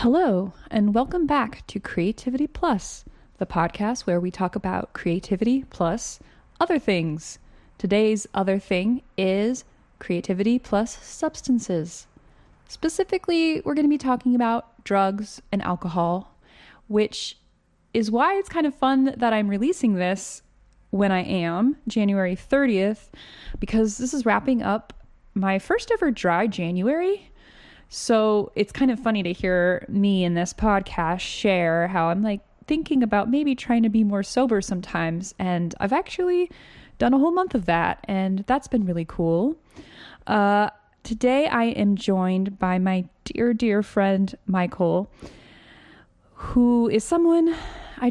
Hello, and welcome back to Creativity Plus, the podcast where we talk about creativity plus other things. Today's other thing is creativity plus substances. Specifically, we're going to be talking about drugs and alcohol, which is why it's kind of fun that I'm releasing this when I am, January 30th, because this is wrapping up my first ever dry January. So it's kind of funny to hear me in this podcast share how I'm like thinking about maybe trying to be more sober sometimes. And I've actually done a whole month of that, and that's been really cool. Today I am joined by my dear, dear friend, Michael, who is someone I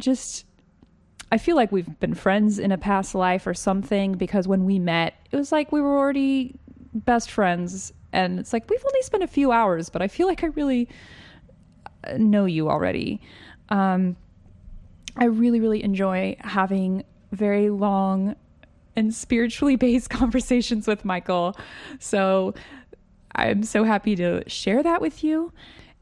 feel like we've been friends in a past life or something, because when we met, it was like we were already best friends. And it's like, we've only spent a few hours, but I feel like I really know you already. I really, really enjoy having very long and spiritually based conversations with Michael. So I'm so happy to share that with you.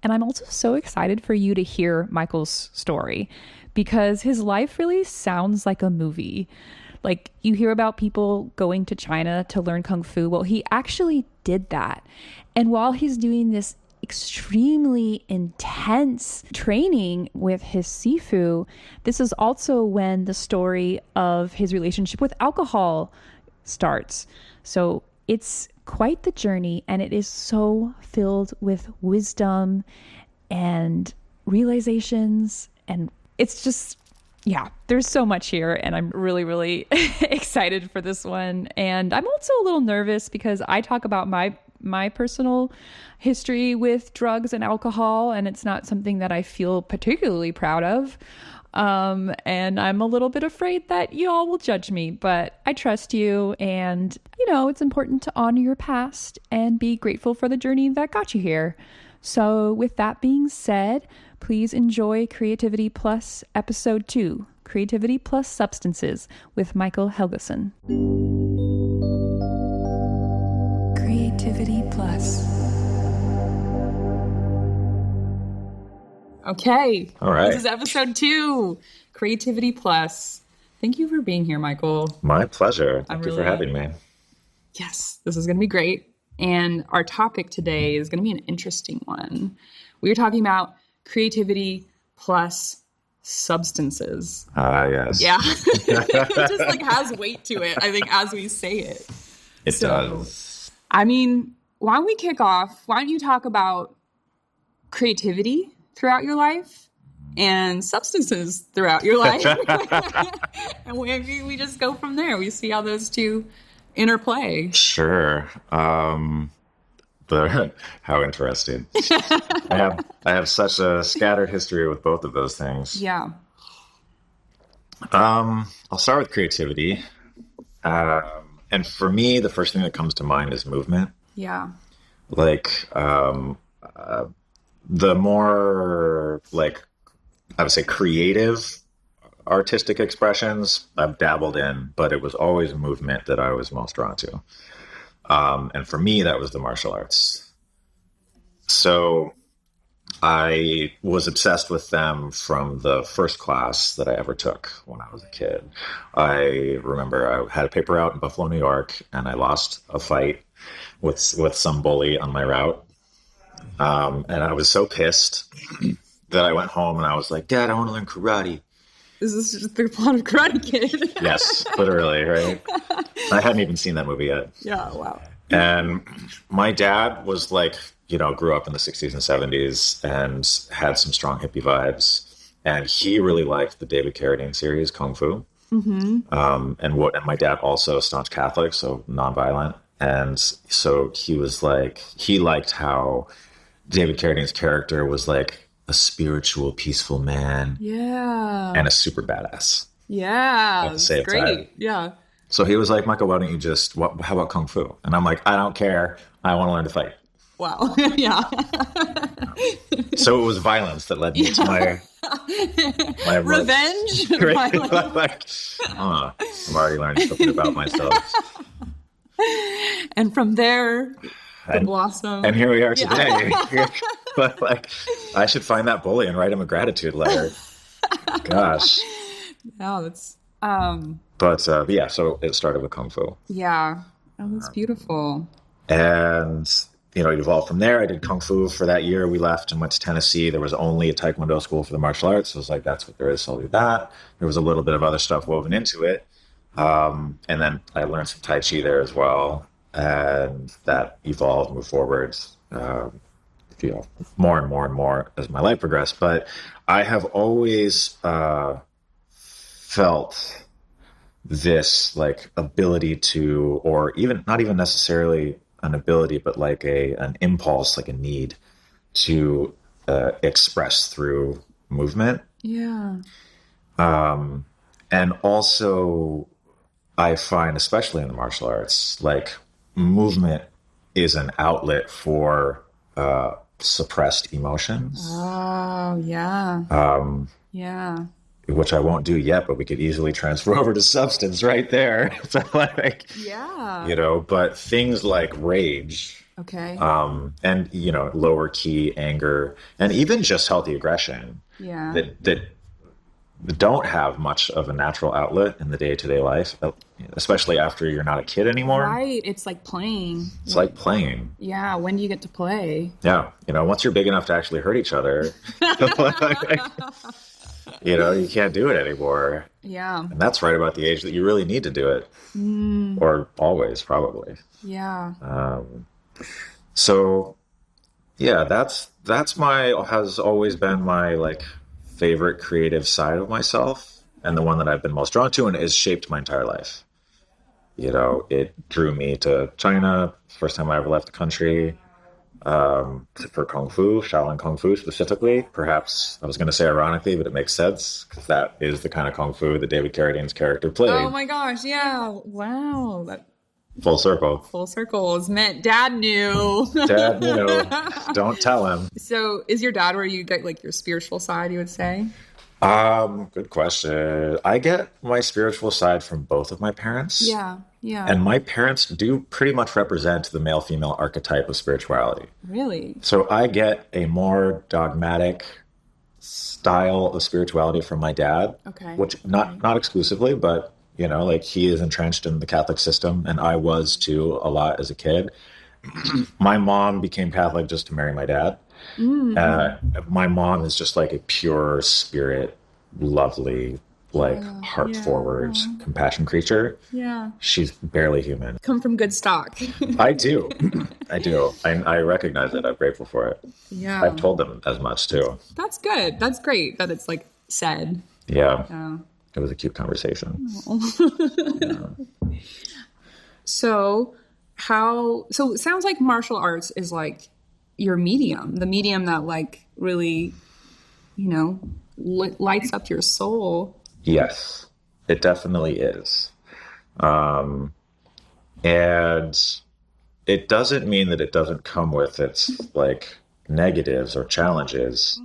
And I'm also so excited for you to hear Michael's story, because his life really sounds like a movie. Like, you hear about people going to China to learn Kung Fu. Well, he actually did that. And while he's doing this extremely intense training with his Sifu, this is also when the story of his relationship with alcohol starts. So it's quite the journey, and it is so filled with wisdom and realizations. And it's just, yeah, there's so much here, and I'm really, really excited for this one. And I'm also a little nervous because I talk about my personal history with drugs and alcohol, and it's not something that I feel particularly proud of. And I'm a little bit afraid that you all will judge me, but I trust you. And, it's important to honor your past and be grateful for the journey that got you here. So with that being said, please enjoy Creativity Plus Episode 2, Creativity Plus Substances, with Michael Helgeson. Creativity Plus. Okay. All right. This is Episode 2, Creativity Plus. Thank you for being here, Michael. My pleasure. Thank you for having me. Yes, this is going to be great. And our topic today is going to be an interesting one. We are talking about creativity plus substances. Yes. Yeah. It just has weight to it, I think, as we say it. It does. I mean, why don't we kick off? Why don't you talk about creativity throughout your life and substances throughout your life? And we just go from there. We see how those two interplay. Sure. But how interesting. I have such a scattered history with both of those things. Yeah. I'll start with creativity. And for me, the first thing that comes to mind is movement. Yeah. The more, I would say creative artistic expressions I've dabbled in, but it was always movement that I was most drawn to. And for me, that was the martial arts. So I was obsessed with them from the first class that I ever took when I was a kid. I remember I had a paper out in Buffalo, New York, and I lost a fight with some bully on my route. And I was so pissed that I went home and I was like, Dad, I want to learn karate. Is this just the plot of Karate Kid? Yes, literally, right? I hadn't even seen that movie yet. Yeah, wow. And my dad was grew up in the 60s and 70s and had some strong hippie vibes. And he really liked the David Carradine series, Kung Fu. Mm-hmm. And my dad also a staunch Catholic, so nonviolent. And so he liked how David Carradine's character was like a spiritual, peaceful man. Yeah. And a super badass. Yeah. At the same great. time. Yeah. So he was like, Michael, why don't you how about Kung Fu? And I'm like, I don't care. I want to learn to fight. Wow. Yeah. So it was violence that led me to my revenge. I'm already learning something about myself. And from there, the blossom. And here we are today. But like, I should find that bully and write him a gratitude letter. Gosh. Oh, that's But yeah, so it started with Kung Fu. yeah. Oh, that's beautiful. And, you know, it evolved from there. I did Kung Fu for that year. We left and went to Tennessee. There was only a Taekwondo school for the martial arts. So I was like, that's what there is. So I'll do that. There was a little bit of other stuff woven into it. And then I learned some Tai Chi there as well. And that evolved, moved forward, you know, more and more and more as my life progressed. But I have always felt this like ability to, or even not even necessarily an ability, but like an impulse, like a need to express through movement. Yeah. And also I find, especially in the martial arts, like movement is an outlet for suppressed emotions. Oh, yeah. Yeah. Which I won't do yet, but we could easily transfer over to substance right there. So like, Yeah. you know, but things like rage, Okay. and, you know, lower key anger, and even just healthy aggression Yeah. that don't have much of a natural outlet in the day-to-day life, especially after you're not a kid anymore. Right. It's like playing. It's like playing. Yeah. When do you get to play? Yeah. You know, once you're big enough to actually hurt each other, you know, you can't do it anymore. Yeah. And that's right about the age that you really need to do it. Or always, probably. Yeah. So yeah, has always been my like favorite creative side of myself, and the one that I've been most drawn to, and has shaped my entire life. You know, it drew me to China, first time I ever left the country, for Kung Fu, Shaolin Kung Fu specifically. Perhaps I was going to say ironically, but it makes sense because that is the kind of Kung Fu that David Carradine's character played. Oh my gosh. Yeah. Wow. That Full circle. full circle is meant. Dad knew. Dad, you know, don't tell him. So is your dad where you get like your spiritual side, you would say? Good question. I get my spiritual side from both of my parents. Yeah. Yeah. And my parents do pretty much represent the male-female archetype of spirituality. Really? So I get a more dogmatic style of spirituality from my dad. Okay. Which not exclusively, but you know, like he is entrenched in the Catholic system, and I was too a lot as a kid. My mom became Catholic just to marry my dad. My mom is just like a pure spirit, lovely, like heart forward, compassion creature. Yeah. She's barely human. Come from good stock. I do. I recognize it. I'm grateful for it. Yeah. I've told them as much too. That's good. That's great that it's like said. Yeah. Yeah. It was a cute conversation. So it sounds like martial arts is like your medium, the medium that like really, you know, lights up your soul. Yes, it definitely is. And it doesn't mean that it doesn't come with its like negatives or challenges.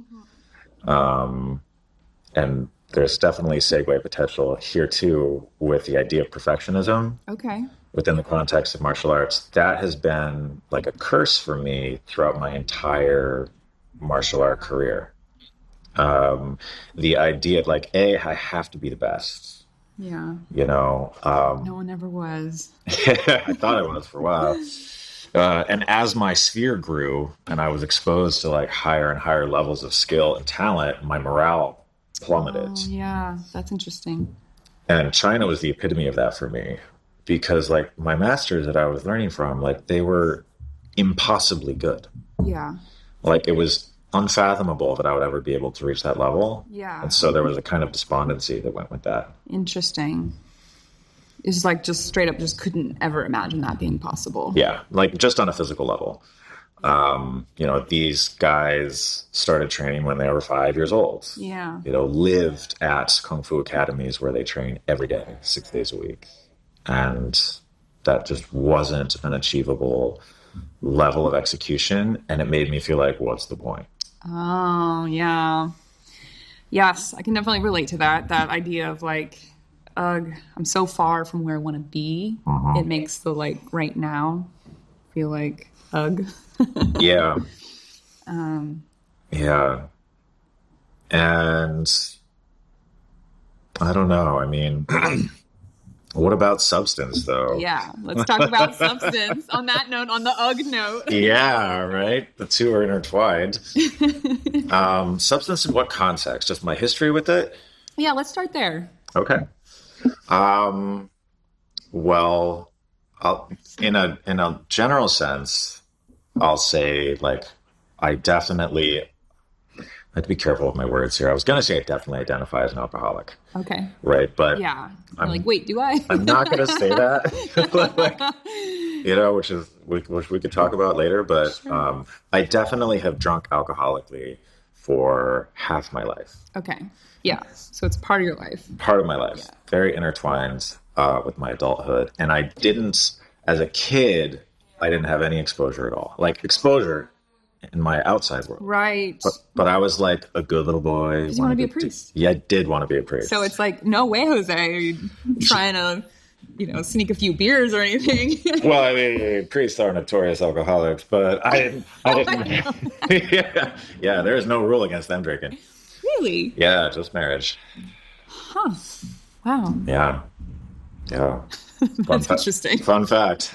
And there's definitely segue potential here too with the idea of perfectionism. Okay. Within the context of martial arts. That has been like a curse for me throughout my entire martial art career. The idea of like, I have to be the best. Yeah. You know, No one ever was. I thought I was for a while. And as my sphere grew and I was exposed to like higher and higher levels of skill and talent, my morale plummeted. Oh, yeah, that's interesting. And China was the epitome of that for me, because like my masters that I was learning from, like they were impossibly good. Yeah. Like it was unfathomable that I would ever be able to reach that level. Yeah. And so there was a kind of despondency that went with that. Interesting. It's like just straight up just couldn't ever imagine that being possible. Yeah. Like just on a physical level. You know, these guys started training when they were 5 years old. Yeah. You know, lived at Kung Fu academies where they train every day, 6 days a week. And that just wasn't an achievable level of execution. And it made me feel like, what's the point? Oh, yeah. Yes, I can definitely relate to that. That idea of like, I'm so far from where I want to be. Mm-hmm. It makes the like right now feel like, ugh. Yeah. Yeah. And I don't know. I mean, what about substance, though? Yeah, let's talk about substance. On that note, on the UGG note. Yeah, right? The two are intertwined. Substance in what context? Just my history with it? Yeah, let's start there. Okay. Well, in a general sense, I'll say, like, I definitely... I have to be careful with my words here. I was going to say I definitely identify as an alcoholic. Okay. Right, but... Yeah. I'm like, wait, do I? I'm not going to say that. Like, you know, which we could talk about later, but sure. I definitely have drunk alcoholically for half my life. Okay. Yeah. So it's part of your life. Part of my life. Yeah. Very intertwined with my adulthood. And I didn't, as a kid, I didn't have any exposure at all. Like, exposure in my outside world. Right. But I was like a good little boy. Did you want to be a priest? Yeah, I did want to be a priest. So it's like, no way, Jose. Are you trying to, sneak a few beers or anything? Well, I mean, priests are notorious alcoholics, but I didn't. Yeah, there's no rule against them drinking. Really? Yeah, just marriage. Huh. Wow. Yeah. That's interesting. Fun fact.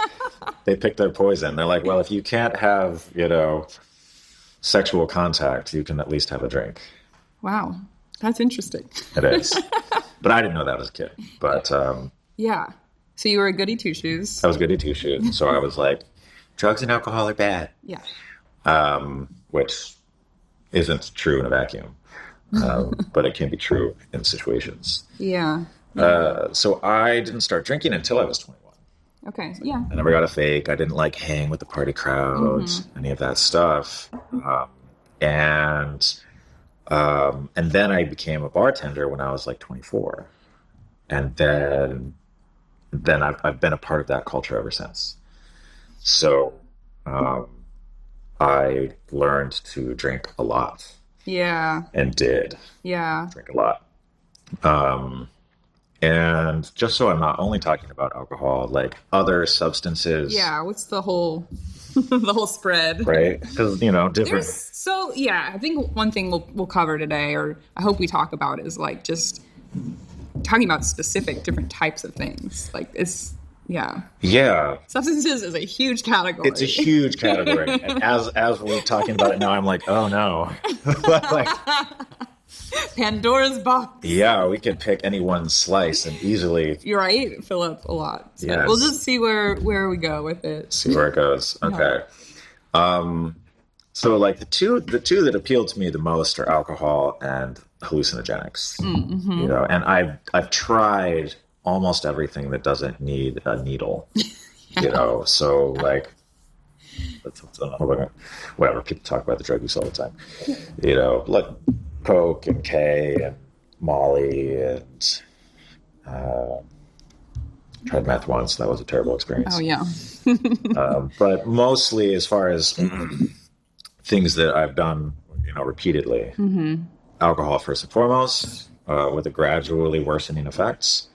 They pick their poison. They're like, well, if you can't have, sexual contact, you can at least have a drink. Wow. That's interesting. It is. But I didn't know that as a kid. But yeah. So you were a goody two-shoes. I was goody two-shoes. So I was like, drugs and alcohol are bad. Yeah. Which isn't true in a vacuum. But it can be true in situations. Yeah. So I didn't start drinking until I was 21. Okay, yeah. I never got a fake. I didn't like hang with the party crowds, any of that stuff. And then I became a bartender when I was like 24. And then I've been a part of that culture ever since. So I learned to drink a lot. Yeah. And did. Yeah. Drink a lot. And just so I'm not only talking about alcohol, like other substances. Yeah, what's the whole spread? Right? Because, different. I think one thing we'll cover today, or I hope we talk about, is like just talking about specific different types of things. Like it's, yeah. Yeah. Substances is a huge category. It's a huge category. And as we're talking about it now, I'm like, oh no. Like, Pandora's box. Yeah, we could pick any one slice and easily... You're right, fill up a lot. So yes. We'll just see where we go with it. See where it goes. Okay. Yeah. So like the two that appeal to me the most are alcohol and hallucinogenics. Mm-hmm. And I've tried almost everything that doesn't need a needle. Yeah. So like whatever, people talk about the drug use all the time. Like Coke and K and Molly and tried meth once. That was a terrible experience. Oh, yeah. But mostly as far as things that I've done, repeatedly, alcohol first and foremost, with a gradually worsening effects,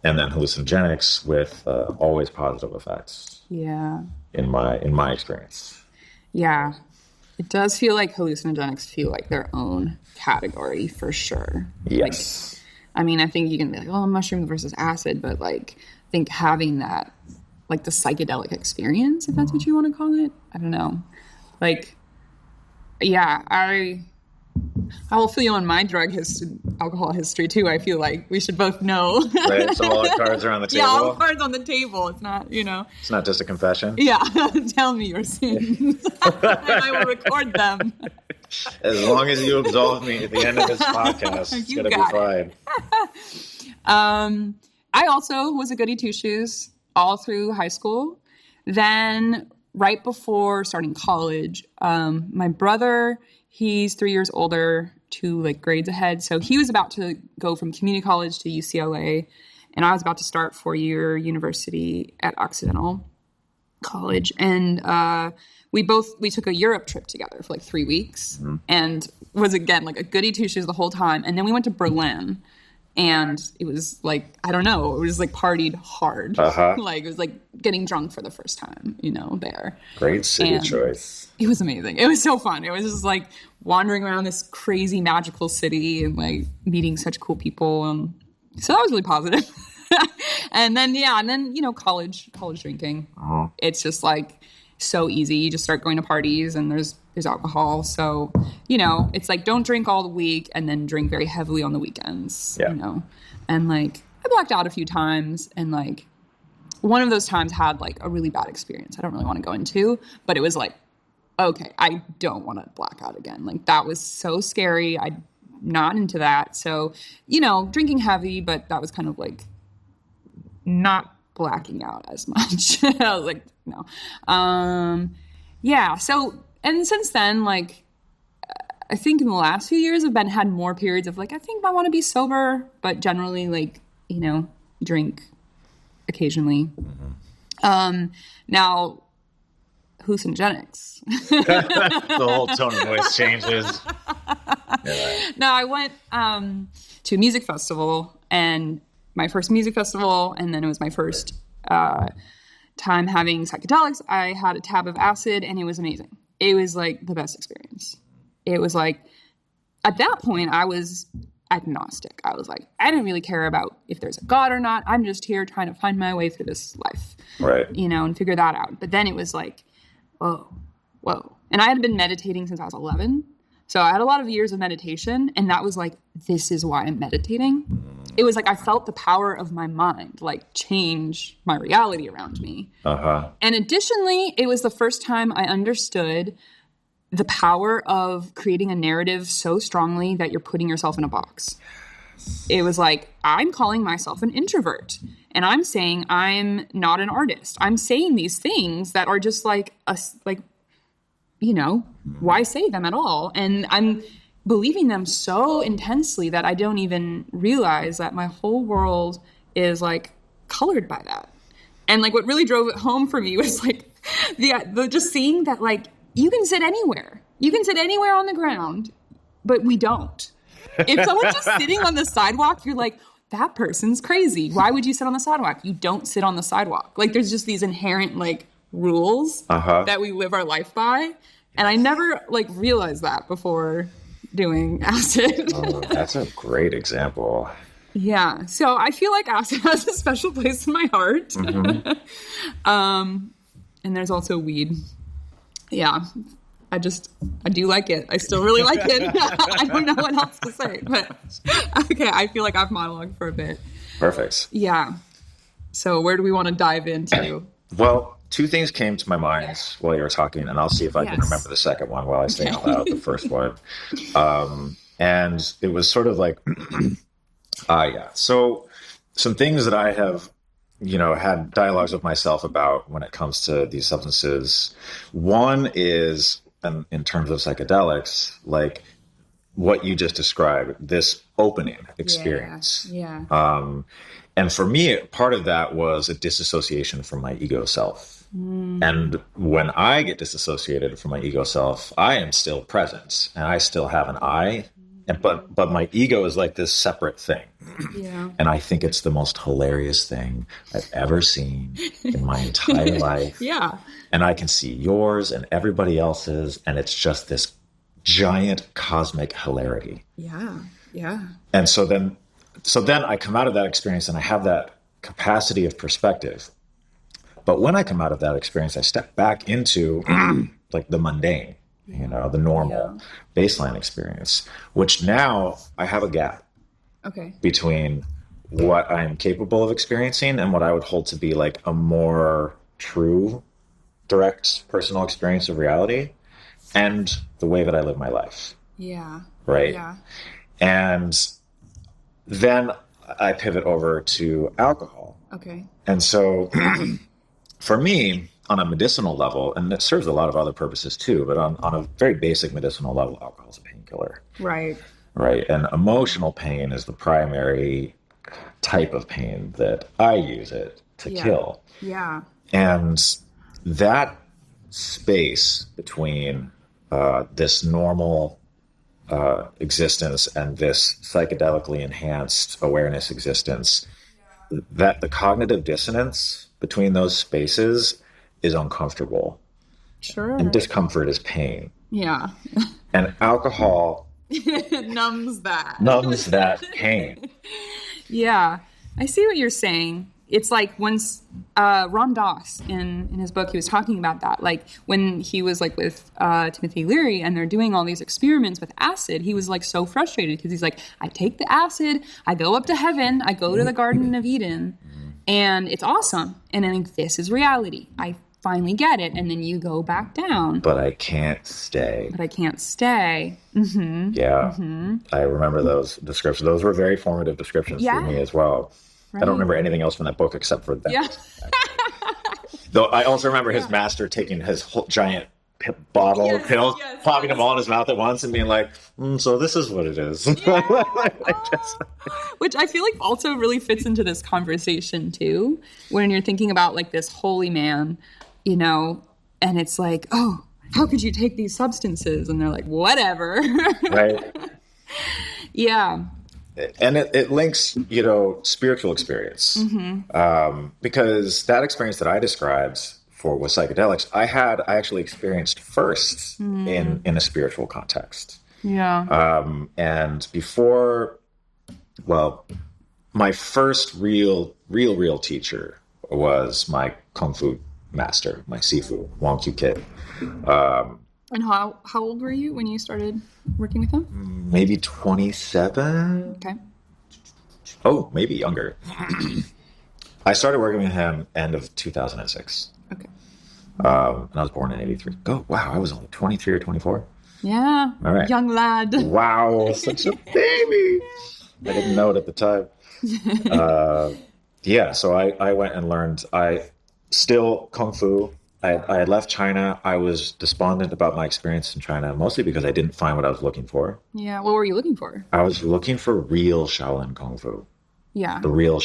and then hallucinogenics with always positive effects. Yeah. In my experience. Yeah. It does feel like hallucinogenics feel like their own category for sure. Yes. Like, I think you can be like, oh, mushroom versus acid, but like, I think having that, like the psychedelic experience, if that's what you want to call it, I don't know. Like, yeah, I will fill you on my alcohol history too. I feel like we should both know. Right, so all the cards are on the table? Yeah, all the cards on the table. It's not, It's not just a confession? Yeah, tell me your sins. And I will record them. As long as you absolve me at the end of this podcast, it's going to be fine. I also was a goody two-shoes all through high school. Then right before starting college, my brother... He's 3 years older, 2 like grades ahead. So he was about to go from community college to UCLA, and I was about to start 4-year university at Occidental College. And we took a Europe trip together for like 3 weeks, and was again like a goody two shoes the whole time. And then we went to Berlin, And it was like, I don't know, it was like partied hard. Like it was like getting drunk for the first time, you know, there. Great city choice. It was amazing. It was so fun. It was just like wandering around this crazy magical city and like meeting such cool people. So that was really positive. And then, you know, college drinking. It's just like so easy. You just start going to parties and there's alcohol. So, you know, it's like don't drink all the week and then drink very heavily on the weekends, you know. And like I blacked out a few times, and like one of those times had like a really bad experience I don't really want to go into, but it was like, okay, I don't want to black out again. Like that was so scary. I'm not into that. So, you know, drinking heavy, but that was kind of like not blacking out as much. I was like, no. So, and since then, like, I think in the last few years I've had more periods of like, I think I want to be sober, but generally like, you know, drink occasionally. Now, hallucinogenics. The whole tone of voice changes. No, I went to a music festival, and my first music festival, and then it was my first time having psychedelics. I had a tab of acid, and it was amazing. It was like the best experience. It was like, at that point, I was agnostic. I was like, I didn't really care about if there's a God or not. I'm just here trying to find my way through this life, right? You know, and figure that out. But then it was like, whoa. And I had been meditating since I was 11. So I had a lot of years of meditation, and that was like, this is why I'm meditating. It was like I felt the power of my mind like change my reality around me. And additionally, it was the first time I understood the power of creating a narrative so strongly that you're putting yourself in a box. It was like, I'm calling myself an introvert, and I'm saying I'm not an artist. I'm saying these things that are just like, you know, why say them at all? And I'm believing them so intensely that I don't even realize that my whole world is like colored by that. And like what really drove it home for me was like the just seeing that like you can sit anywhere. You can sit anywhere on the ground, but we don't. If someone's just sitting on the sidewalk, you're like, that person's crazy. Why would you sit on the sidewalk? You don't sit on the sidewalk. Like there's just these inherent like rules that we live our life by. And I never like realized that before doing acid. Oh, that's a great example. Yeah. So I feel like acid has a special place in my heart. And there's also weed. Yeah. I do like it. I still really like it. I don't know what else to say, but okay. I feel like I've monologued for a bit. Perfect. Yeah. So where do we want to dive into? Well, two things came to my mind while you were talking, and I'll see if I can remember the second one while I say out loud the first one. And it was sort of like, So some things that I have, you know, had dialogues with myself about when it comes to these substances. One is, in terms of psychedelics, like what you just described, this opening experience. Yeah. And for me, part of that was a disassociation from my ego self. And when I get disassociated from my ego self, I am still present and I still have an I, but my ego is like this separate thing. Yeah. And I think it's the most hilarious thing I've ever seen in my entire life. Yeah. And I can see yours and everybody else's, and it's just this giant cosmic hilarity. Yeah. Yeah. And so then I come out of that experience and I have that capacity of perspective. But when I come out of that experience, I step back into like the mundane, you know, the normal baseline experience, which now I have a gap between what I'm capable of experiencing and what I would hold to be like a more true, direct personal experience of reality and the way that I live my life. Yeah. Right. Yeah. And then I pivot over to alcohol. Okay. And so for me, on a medicinal level, and it serves a lot of other purposes too, but on a very basic medicinal level, alcohol is a painkiller. Right. Right. And emotional pain is the primary type of pain that I use it to kill. Yeah. And that space between this normal existence and this psychedelically enhanced awareness existence, that the cognitive dissonance between those spaces is uncomfortable. Sure. And discomfort is pain. Yeah. And alcohol numbs that pain. Yeah. I see what you're saying. It's like once Ram Dass in his book, he was talking about that. Like when he was like with Timothy Leary and they're doing all these experiments with acid, he was like so frustrated because he's like, I take the acid, I go up to heaven, I go to the Garden of Eden, and it's awesome. And I think this is reality. I finally get it. And then you go back down. But I can't stay. Mm-hmm. Yeah. Mm-hmm. I remember those descriptions. Those were very formative descriptions for me as well. Right. I don't remember anything else from that book except for that. Yeah. Though I also remember his master taking his whole giant bottle of pills, popping them all in his mouth at once and being like, so this is what it is. Yeah. Which I feel like also really fits into this conversation too, when you're thinking about like this holy man, you know, and it's like, oh, how could you take these substances? And they're like, whatever. Right. Yeah. And it links, you know, spiritual experience. Because that experience that I described with psychedelics, I actually experienced first in a spiritual context. Yeah. And before, well, my first real teacher was my Kung Fu master, my Sifu, Wong Kyu Kid. And how old were you when you started working with him? Maybe 27. Okay. Oh, maybe younger. I started working with him end of 2006. Okay. And I was born in 83. Oh, wow. I was only 23 or 24. Yeah. All right. Young lad. Wow. Such a baby. I didn't know it at the time. Yeah. So I went and learned. Still Kung Fu. I had left China. I was despondent about my experience in China, mostly because I didn't find what I was looking for. Yeah. What were you looking for? I was looking for real Shaolin Kung Fu. Yeah. The real.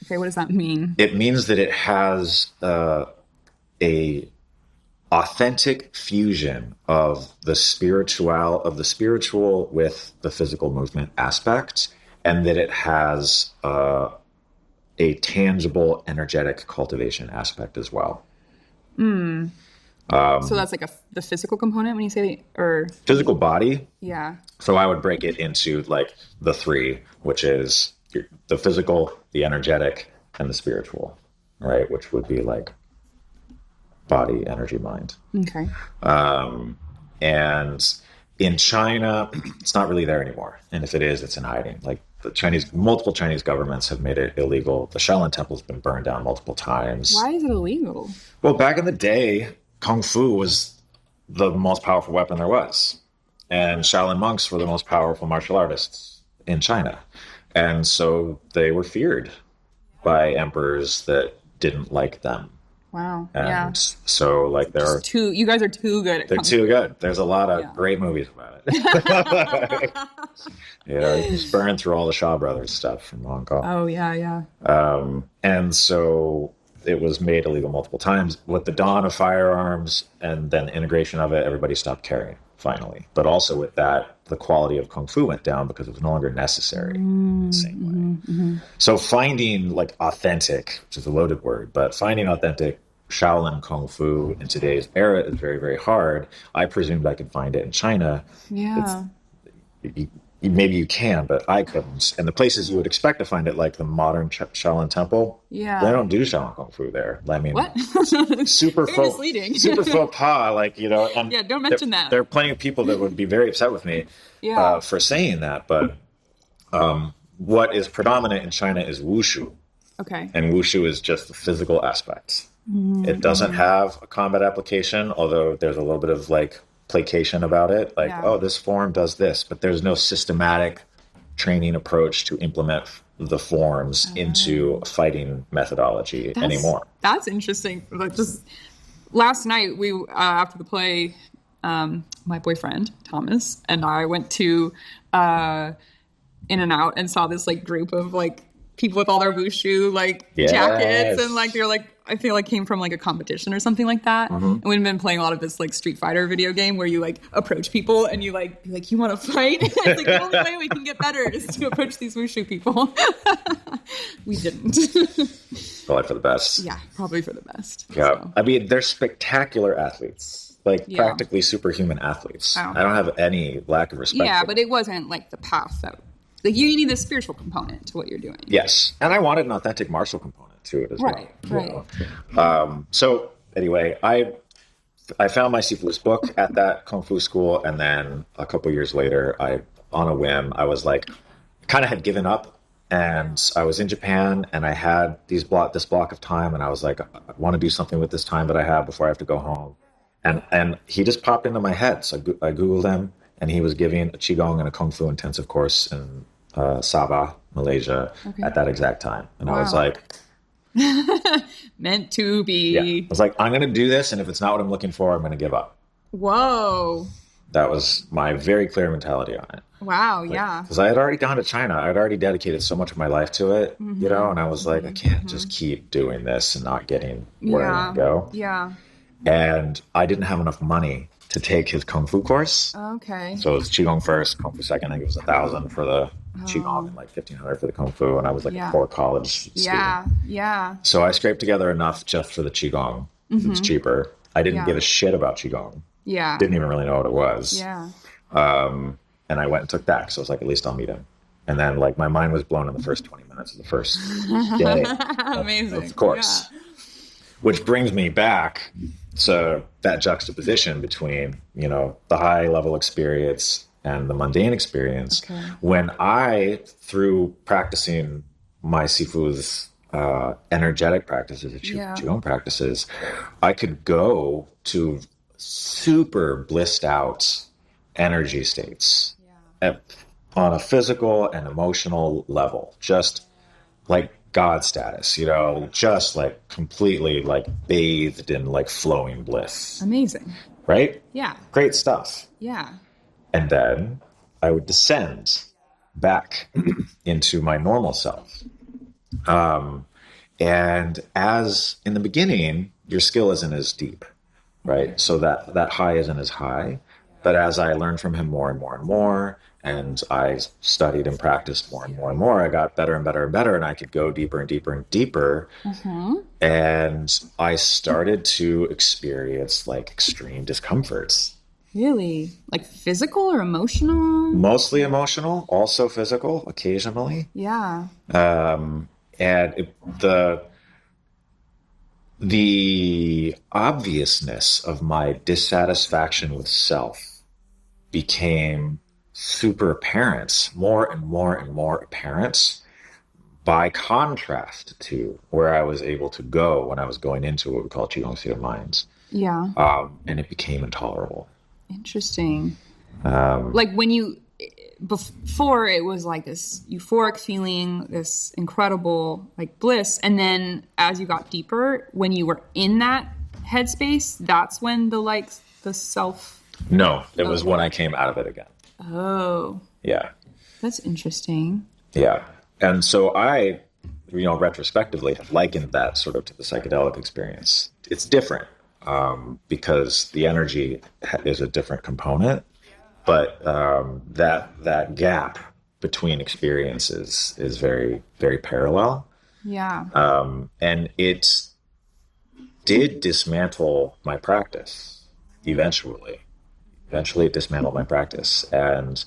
Okay. What does that mean? It means that it has a authentic fusion of the spiritual with the physical movement aspect, and that it has a tangible, energetic cultivation aspect as well. So that's like the physical component when you say or physical body. Yeah. So I would break it into like the three, which is the physical, the energetic, and the spiritual, right? Which would be like body, energy, mind. Okay. And in China, it's not really there anymore. And if it is, it's in hiding. Like multiple Chinese governments have made it illegal. The Shaolin Temple's been burned down multiple times. Why is it illegal? Well, back in the day, Kung Fu was the most powerful weapon there was. And Shaolin monks were the most powerful martial artists in China. And so they were feared by emperors that didn't like them. Wow. And so like you guys are too good. They're too good. There's a lot of great movies about it. You know, you just burn through all the Shaw Brothers stuff from Hong Kong. Oh yeah. And so it was made illegal multiple times. With the dawn of firearms and then the integration of it, everybody stopped carrying finally. But also with that, the quality of Kung Fu went down because it was no longer necessary in the same way. So finding like authentic, which is a loaded word, but finding authentic Shaolin Kung Fu in today's era is very, very hard. I presumed I could find it in China. Yeah. Maybe you can, but I couldn't. And the places you would expect to find it, like the modern Shaolin Temple, they don't do Shaolin Kung Fu there. I mean, what? super faux pas, like, you know. And don't mention that. There are plenty of people that would be very upset with me for saying that. But what is predominant in China is wushu. Okay. And wushu is just the physical aspects. It doesn't have a combat application, although there's a little bit of like placation about it. Like, oh, this form does this, but there's no systematic training approach to implement the forms into a fighting methodology anymore. That's interesting. Like just last night, we after the play, my boyfriend Thomas and I went to In-N-Out and saw this like group of like people with all their wushu like jackets and like they're like I feel like came from like a competition or something like that. And we've been playing a lot of this like Street Fighter video game where you like approach people and you like be like, you want to fight? It's like the only way we can get better is to approach these wushu people. We didn't. Probably for the best. Yeah, probably for the best. Yeah. So. I mean, they're spectacular athletes, like practically superhuman athletes. I don't have any lack of respect. Yeah, but it wasn't like the path that, like you need a spiritual component to what you're doing. Yes. And I wanted an authentic martial component to it as well. Right. So anyway, I found my Sifu's book at that Kung Fu school. And then a couple years later, on a whim, I was like, kind of had given up. And I was in Japan and I had this block of time. And I was like, I want to do something with this time that I have before I have to go home. And he just popped into my head. So I Googled him and he was giving a Qigong and a Kung Fu intensive course in Sabah, Malaysia at that exact time. And I was like, meant to be. Yeah. I was like, I'm going to do this. And if it's not what I'm looking for, I'm going to give up. Whoa. That was my very clear mentality on it. Wow. Yeah. Because I had already gone to China. I had already dedicated so much of my life to it, you know, and I was like, I can't just keep doing this and not getting where I want to go. Yeah. And I didn't have enough money to take his Kung Fu course. Okay. So it was Qigong first, Kung Fu second. I think it was $1,000 for the Qigong and like $1,500 for the Kung Fu. And I was like a poor college student. Yeah. So I scraped together enough just for the Qigong. It was cheaper. I didn't give a shit about Qigong. Yeah. Didn't even really know what it was. Yeah. And I went and took that because I was like, at least I'll meet him. And then like my mind was blown in the first 20 minutes of the first day. Amazing. Of course. Yeah. Which brings me back to that juxtaposition between, you know, the high level experience and the mundane experience. Okay. When I, through practicing my Sifu's energetic practices, Qigong practices, I could go to super blissed out energy states on a physical and emotional level, just like God status, you know, just like completely like bathed in like flowing bliss. Amazing. Right? Yeah. Great stuff. Yeah. And then I would descend back into my normal self. And as in the beginning, your skill isn't as deep, right? So that high isn't as high. But as I learned from him more and more and more, and I studied and practiced more and more and more, I got better and better and better, and I could go deeper and deeper and deeper. And I started to experience like extreme discomforts. Really? Like physical or emotional? Mostly emotional, also physical, occasionally. Yeah. And the obviousness of my dissatisfaction with self became super apparent, more and more and more apparent, by contrast to where I was able to go when I was going into what we call Qigong state of mind. Yeah. And it became intolerable. Interesting. Like when you, before it was like this euphoric feeling, this incredible like bliss. And then as you got deeper, when you were in that headspace, that's when the self. No, it was when I came out of it again. Oh. Yeah. That's interesting. Yeah. And so I, you know, retrospectively have likened that sort of to the psychedelic experience. It's different because the energy is a different component, but that gap between experiences is very, very parallel. Yeah. And it did dismantle my practice eventually. Eventually it dismantled my practice. And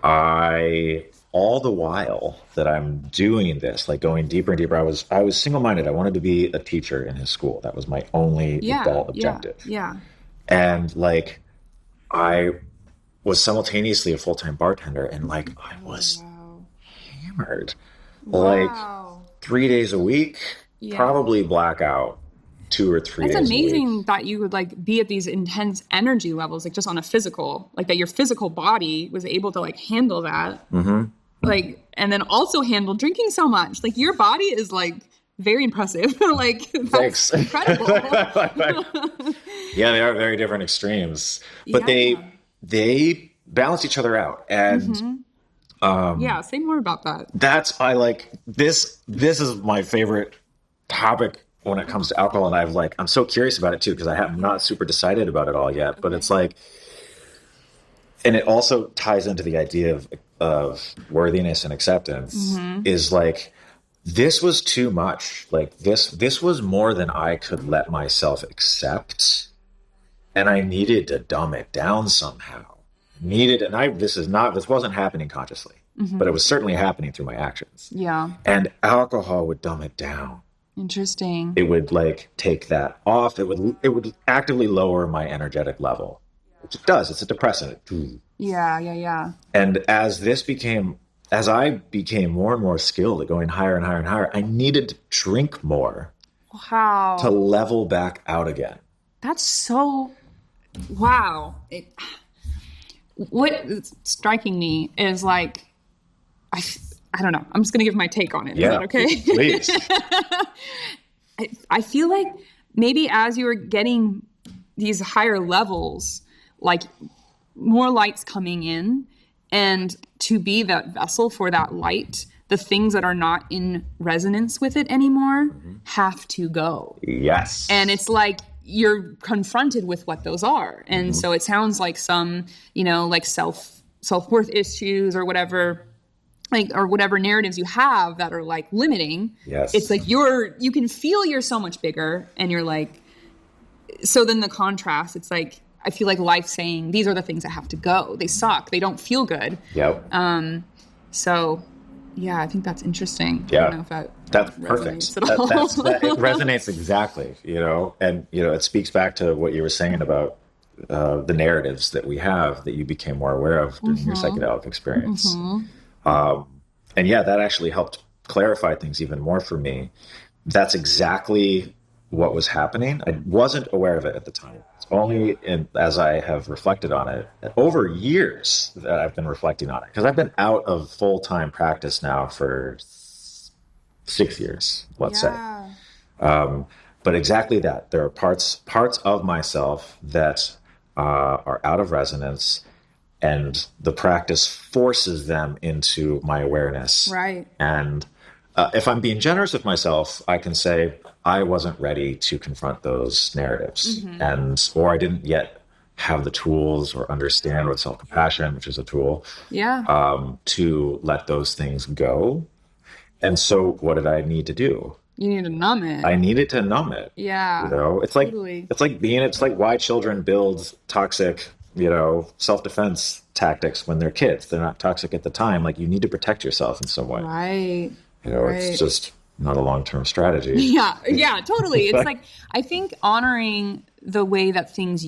I, all the while that I'm doing this, like going deeper and deeper, I was single-minded. I wanted to be a teacher in his school. That was my only adult objective. Yeah. And like, I was simultaneously a full-time bartender, and like, I was hammered. Like 3 days a week, probably blackout 2 or 3 days. It's a amazing week. that you would like be at these intense energy levels, like just on a physical, like that your physical body was able to like handle that. Mm-hmm. Like, and then also handle drinking so much. Like your body is like very impressive. Like that's Thanks. incredible. Yeah, they are very different extremes, but they balance each other out. And Yeah, say more about that. I like this. This is my favorite topic when it comes to alcohol. And I'm so curious about it too, because I'm not super decided about it all yet, but it's like, and it also ties into the idea of worthiness and acceptance is like, this was too much. Like this was more than I could let myself accept. And I needed to dumb it down somehow. This wasn't happening consciously, but it was certainly happening through my actions. Yeah. And alcohol would dumb it down. Interesting. It would like take that off. It would actively lower my energetic level, which it does. It's a depressant. Yeah. And as I became more and more skilled at going higher and higher and higher, I needed to drink more. Wow. To level back out again. That's so, wow. What's striking me is like, I don't know. I'm just going to give my take on it. Yeah, is that okay? Please. I feel like maybe as you were getting these higher levels, like more light's coming in, and to be that vessel for that light, the things that are not in resonance with it anymore have to go. Yes. And it's like, you're confronted with what those are. And so it sounds like some, like self-worth issues or whatever, or whatever narratives you have that are like limiting. Yes. It's like you can feel you're so much bigger, and you're like, so then the contrast, it's like, I feel like life saying, these are the things that have to go. They suck. They don't feel good. Yep. So yeah, I think that's interesting. Yeah. I don't know if that's perfect. It resonates exactly, and, it speaks back to what you were saying about the narratives that we have that you became more aware of during your psychedelic experience. And yeah, that actually helped clarify things even more for me. That's exactly what was happening. I wasn't aware of it at the time. It's only as I have reflected on it over years that I've been reflecting on it, because I've been out of full-time practice now for 6 years, let's say. But exactly that. There are parts of myself that are out of resonance, and the practice forces them into my awareness. Right. And if I'm being generous with myself, I can say I wasn't ready to confront those narratives, or I didn't yet have the tools or understand what self-compassion, which is a tool, to let those things go. And so what did I need to do? You need to numb it. I needed to numb it. Yeah. It's like why children build toxic, self-defense tactics when they're kids. They're not toxic at the time. Like, you need to protect yourself in some way. Right. It's just not a long-term strategy. Yeah, totally. It's like, I think honoring the way that things,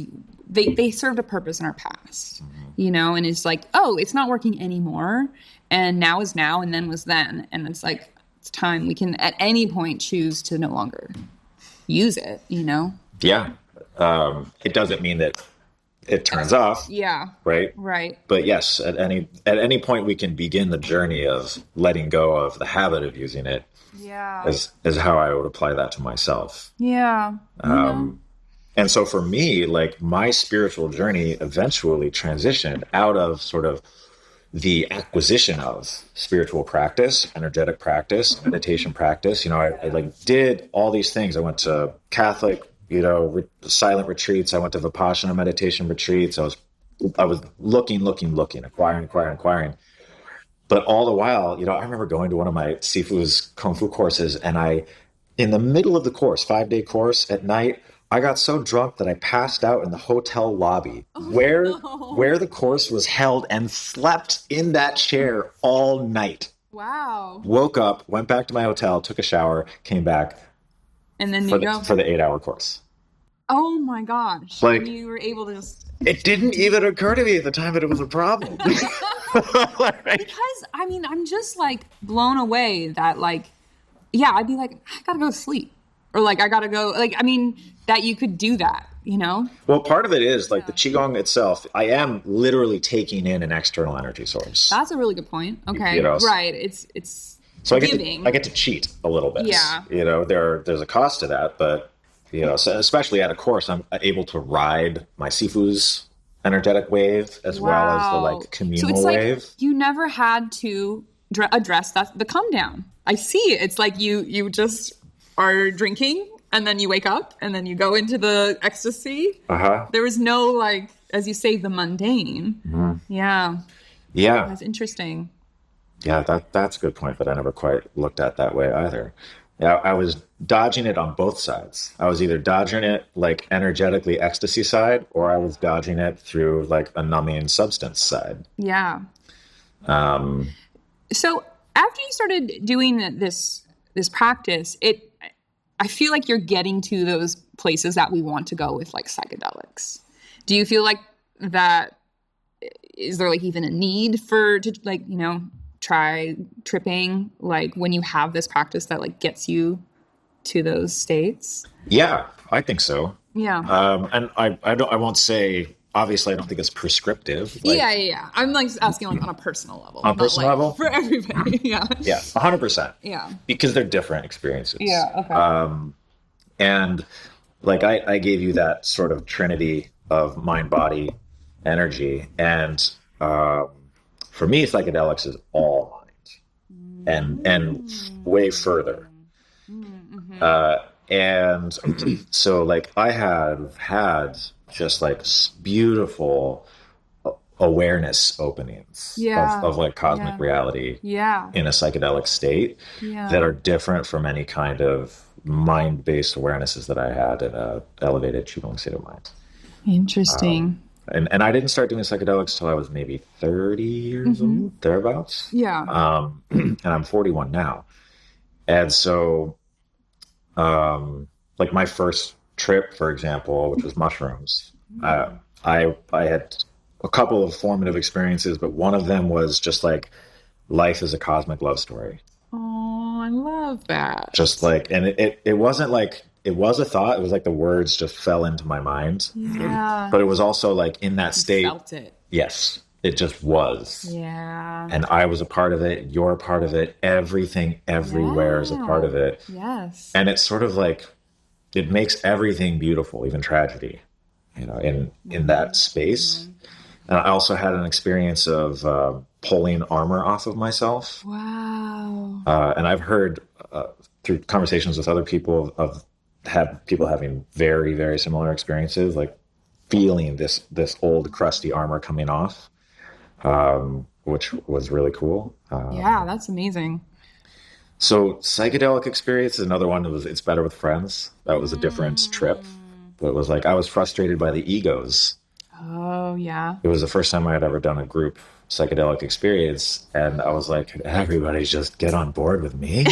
they served a purpose in our past, and it's like, oh, it's not working anymore. And now is now, and then was then. And it's like, it's time. We can at any point choose to no longer use it, Yeah. It doesn't mean that it turns off. Yeah. Right. But yes, at any point we can begin the journey of letting go of the habit of using it. Yeah. Is how I would apply that to myself. Yeah. And so for me, like, my spiritual journey eventually transitioned out of sort of the acquisition of spiritual practice, energetic practice, meditation practice. I like did all these things. I went to Catholic, silent retreats. I went to Vipassana meditation retreats. I was looking, acquiring. But all the while, I remember going to one of my Sifu's Kung Fu courses, and in the middle of the course, 5-day course at night, I got so drunk that I passed out in the hotel lobby where the course was held, and slept in that chair all night. Wow. Woke up, went back to my hotel, took a shower, came back. And then for the 8-hour course. Oh my gosh. Like, and you were able to just... It didn't even occur to me at the time that it was a problem. Because, I'm just like blown away that I'd be like, I gotta go to sleep. Or like, I gotta go, that you could do that, Well, part of it is the Qigong itself. I am literally taking in an external energy source. That's a really good point. Okay. Right. It's so giving. I get to cheat a little bit. Yeah. There's a cost to that, but so especially at a course, I'm able to ride my Sifu's energetic wave as well as the like communal so it's wave. Like you never had to address the come down. I see it. It's like you just are drinking and then you wake up and then you go into the ecstasy. There was no, like, as you say, the mundane. Yeah. That's interesting. Yeah, that's a good point, but I never quite looked at that way either. Yeah, I was dodging it on both sides. I was either dodging it like energetically ecstasy side, or I was dodging it through like a numbing substance side. Yeah. So after you started doing this practice, I feel like you're getting to those places that we want to go with like psychedelics. Do you feel like that? Is there like even a need to like, you know, try tripping, like when you have this practice that like gets you to those states? Yeah, I think so. Yeah. And I won't say, obviously I don't think it's prescriptive. Like, yeah. I'm like asking like on a personal level. On a personal level? For everybody. Yeah. Yeah, 100%. Yeah. Because they're different experiences. Yeah. Okay. And like I gave you that sort of trinity of mind, body, energy. And for me, psychedelics is all mind and way further. And so like I have had just like beautiful awareness openings of like cosmic reality in a psychedelic state that are different from any kind of mind-based awarenesses that I had in a elevated qigong state of mind. Interesting. And I didn't start doing psychedelics till I was maybe 30 years old, thereabouts. Yeah. And I'm 41 now. And so, like my first trip, for example, which was mushrooms, I had a couple of formative experiences, but one of them was just like life is a cosmic love story. Oh, I love that. Just like, and it wasn't like, it was a thought. It was like the words just fell into my mind. Yeah. But it was also like in that state. You felt it. Yes. It just was. Yeah. And I was a part of it. You're a part of it. Everything everywhere is a part of it. Yes. And it's sort of like, it makes everything beautiful, even tragedy, you know, in that space. And I also had an experience of pulling armor off of myself. Wow. And I've heard through conversations with other people of people having very, very similar experiences, like feeling this old crusty armor coming off, which was really cool. Yeah, that's amazing. So psychedelic experience is another one that was, it's better with friends. That was a different trip. But it was like, I was frustrated by the egos. Oh, yeah. It was the first time I had ever done a group psychedelic experience. And I was like, everybody just get on board with me.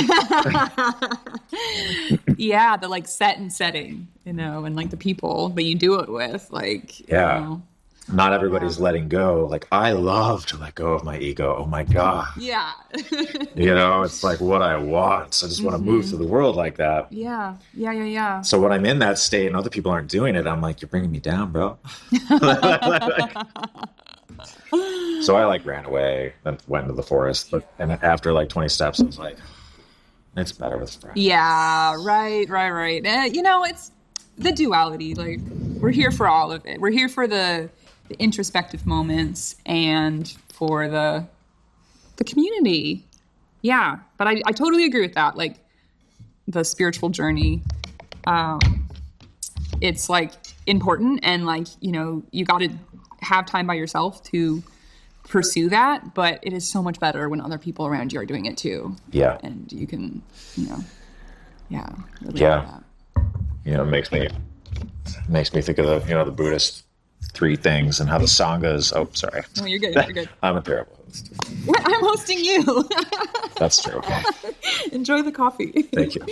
Yeah, the like set and setting, you know, and like the people that you do it with, like, yeah. You know. Not everybody's letting go. Like, I love to let go of my ego. Oh my God. Yeah. You know, it's like what I want. So I just want to move through the world like that. Yeah. Yeah. So when I'm in that state and other people aren't doing it, I'm like, you're bringing me down, bro. So I like ran away and went into the forest. And after like 20 steps, I was like, it's better with friends. Yeah, right. You know, it's the duality. Like, we're here for all of it. We're here for the introspective moments and for the community. Yeah, but I totally agree with that. Like, the spiritual journey, it's like important, and like, you know, you got to have time by yourself to pursue that, but it is so much better when other people around you are doing it too. Yeah. And you can, you know, really yeah. You know, it makes me think of the, you know, the Buddhist 3 things and how the Sanghas. Oh, sorry. No, you're good. You're good. I'm a terrible host. I'm hosting you. That's true. Okay. Enjoy the coffee. Thank you.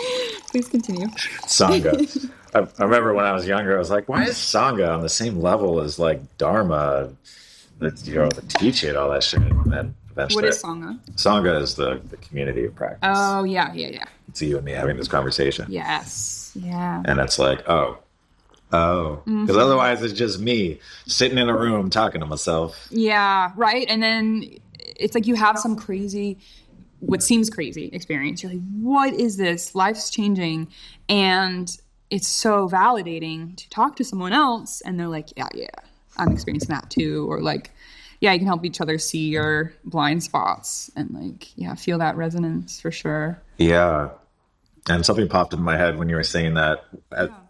Please continue. Sangha. I remember when I was younger, I was like, why is Sangha on the same level as like Dharma? You know, the teaching, all that shit. And then eventually. What is Sangha? Sangha is the community of practice. Oh, yeah. It's you and me having this conversation. Yes. Yeah. And it's like, oh. Because otherwise it's just me sitting in a room talking to myself. Yeah, right. And then it's like you have some crazy, what seems crazy experience. You're like, what is this? Life's changing. And it's so validating to talk to someone else. And they're like, yeah. I'm experiencing that too. Or like, yeah, you can help each other see your blind spots and like, yeah, feel that resonance for sure. Yeah. And something popped in my head when you were saying that,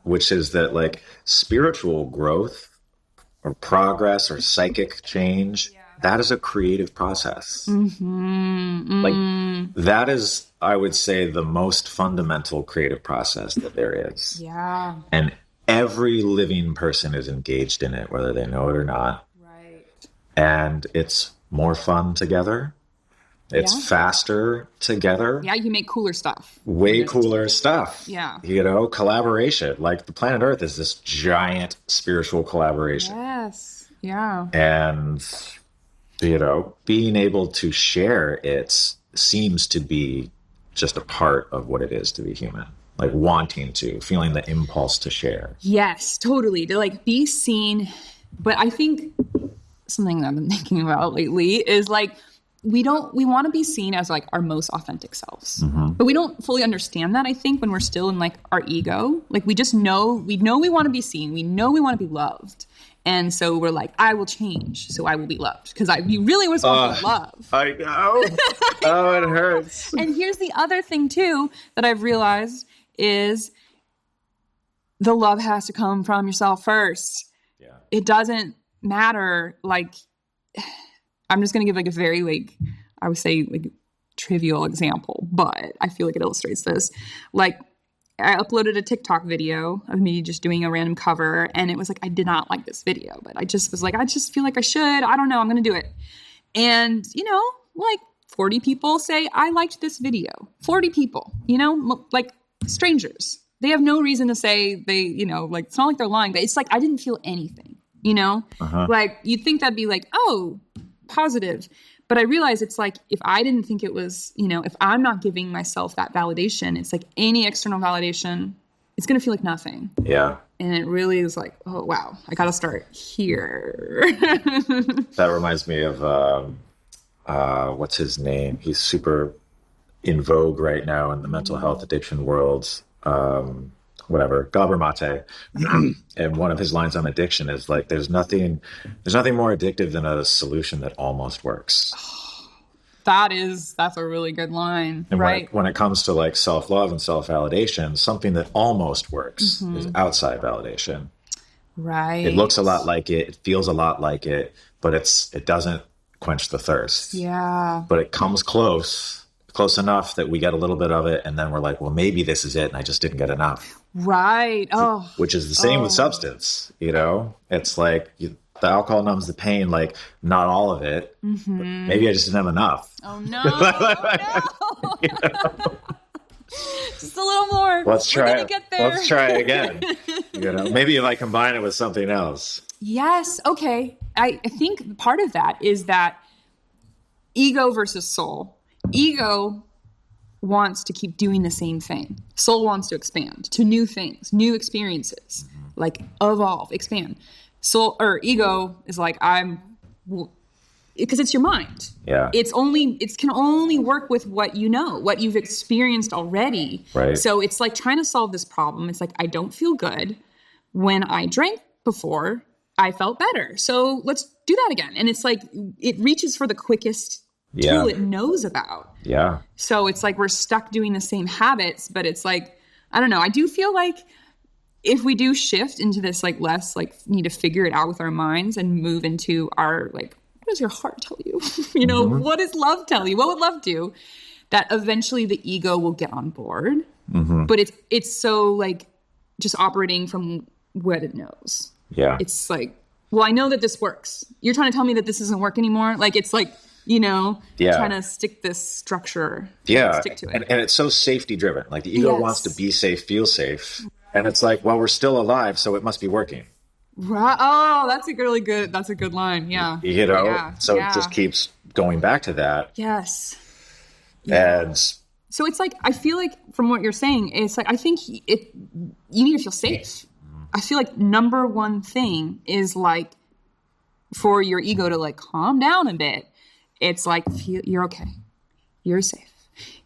which is that like spiritual growth or progress or psychic change, that is a creative process. Like that is, I would say, the most fundamental creative process that there is. Yeah. And every living person is engaged in it, whether they know it or not. Right. And it's more fun together. It's faster together. Yeah, you make cooler stuff. Way cooler stuff. Yeah. You know, collaboration. Like the planet Earth is this giant spiritual collaboration. Yes. Yeah. And, you know, being able to share it seems to be just a part of what it is to be human. Like wanting to, feeling the impulse to share. Yes, totally. To like be seen. But I think something that I've been thinking about lately is like, we want to be seen as like our most authentic selves, but we don't fully understand that. I think when we're still in like our ego, like we know we want to be seen. We know we want to be loved. And so we're like, I will change so I will be loved because you really was want love. I know. Oh, it hurts. And here's the other thing too that I've realized is the love has to come from yourself first. Yeah. It doesn't matter. Like, I'm just going to give like a very like, I would say like trivial example, but I feel like it illustrates this. Like I uploaded a TikTok video of me just doing a random cover and it was like, I did not like this video, but I just was like, I just feel like I should, I don't know, I'm going to do it. And you know, like 40 people say, I liked this video. 40 people, you know, like strangers. They have no reason to say they, you know, like it's not like they're lying, but it's like, I didn't feel anything, you know, like you'd think that'd be like, oh, positive. But I realize it's like, if I didn't think it was, you know, if I'm not giving myself that validation, it's like any external validation, it's going to feel like nothing. Yeah. And it really is like, oh, wow, I got to start here. That reminds me of, what's his name? He's super in vogue right now in the mental health addiction world. Whatever, Gabor Mate. And one of his lines on addiction is like, there's nothing more addictive than a solution that almost works. That's a really good line. And right. when it comes to like self-love and self-validation, something that almost works is outside validation. Right. It looks a lot like it feels a lot like it, but it doesn't quench the thirst. Yeah. But it comes close enough that we get a little bit of it and then we're like, well, maybe this is it and I just didn't get enough. Right. Oh. Which is the same with substance, you know? It's like the alcohol numbs the pain, like not all of it. But maybe I just didn't have enough. Oh no. Oh, no. You know? Just a little more. Let's try it. Get there. Let's try it again. You know, maybe if I combine it with something else. Yes. Okay. I think part of that is that ego versus soul. Ego wants to keep doing the same thing. Soul wants to expand to new things, new experiences, like evolve, expand. Soul or ego is like, because it's your mind. Yeah. It can only work with what you know, what you've experienced already. Right. So it's like trying to solve this problem. It's like, I don't feel good. When I drank before, I felt better. So let's do that again. And it's like, it reaches for the quickest tool it knows about. Yeah. So it's like we're stuck doing the same habits, but it's like, I don't know. I do feel like if we do shift into this like less like need to figure it out with our minds and move into our like, what does your heart tell you? You know, what does love tell you? What would love do? That eventually the ego will get on board. But it's so like just operating from what it knows. Yeah. It's like, well, I know that this works. You're trying to tell me that this doesn't work anymore. Like, it's like, you know, trying to stick this structure. Stick to it. And it's so safety driven. Like the ego wants to be safe, feel safe. And it's like, well, we're still alive, so it must be working. Right. Oh, that's a good line. Yeah. You know, it just keeps going back to that. Yes. And so it's like, I feel like from what you're saying, it's like, I think you need to feel safe. I feel like number one thing is like for your ego to like calm down a bit. It's like, you're okay. You're safe.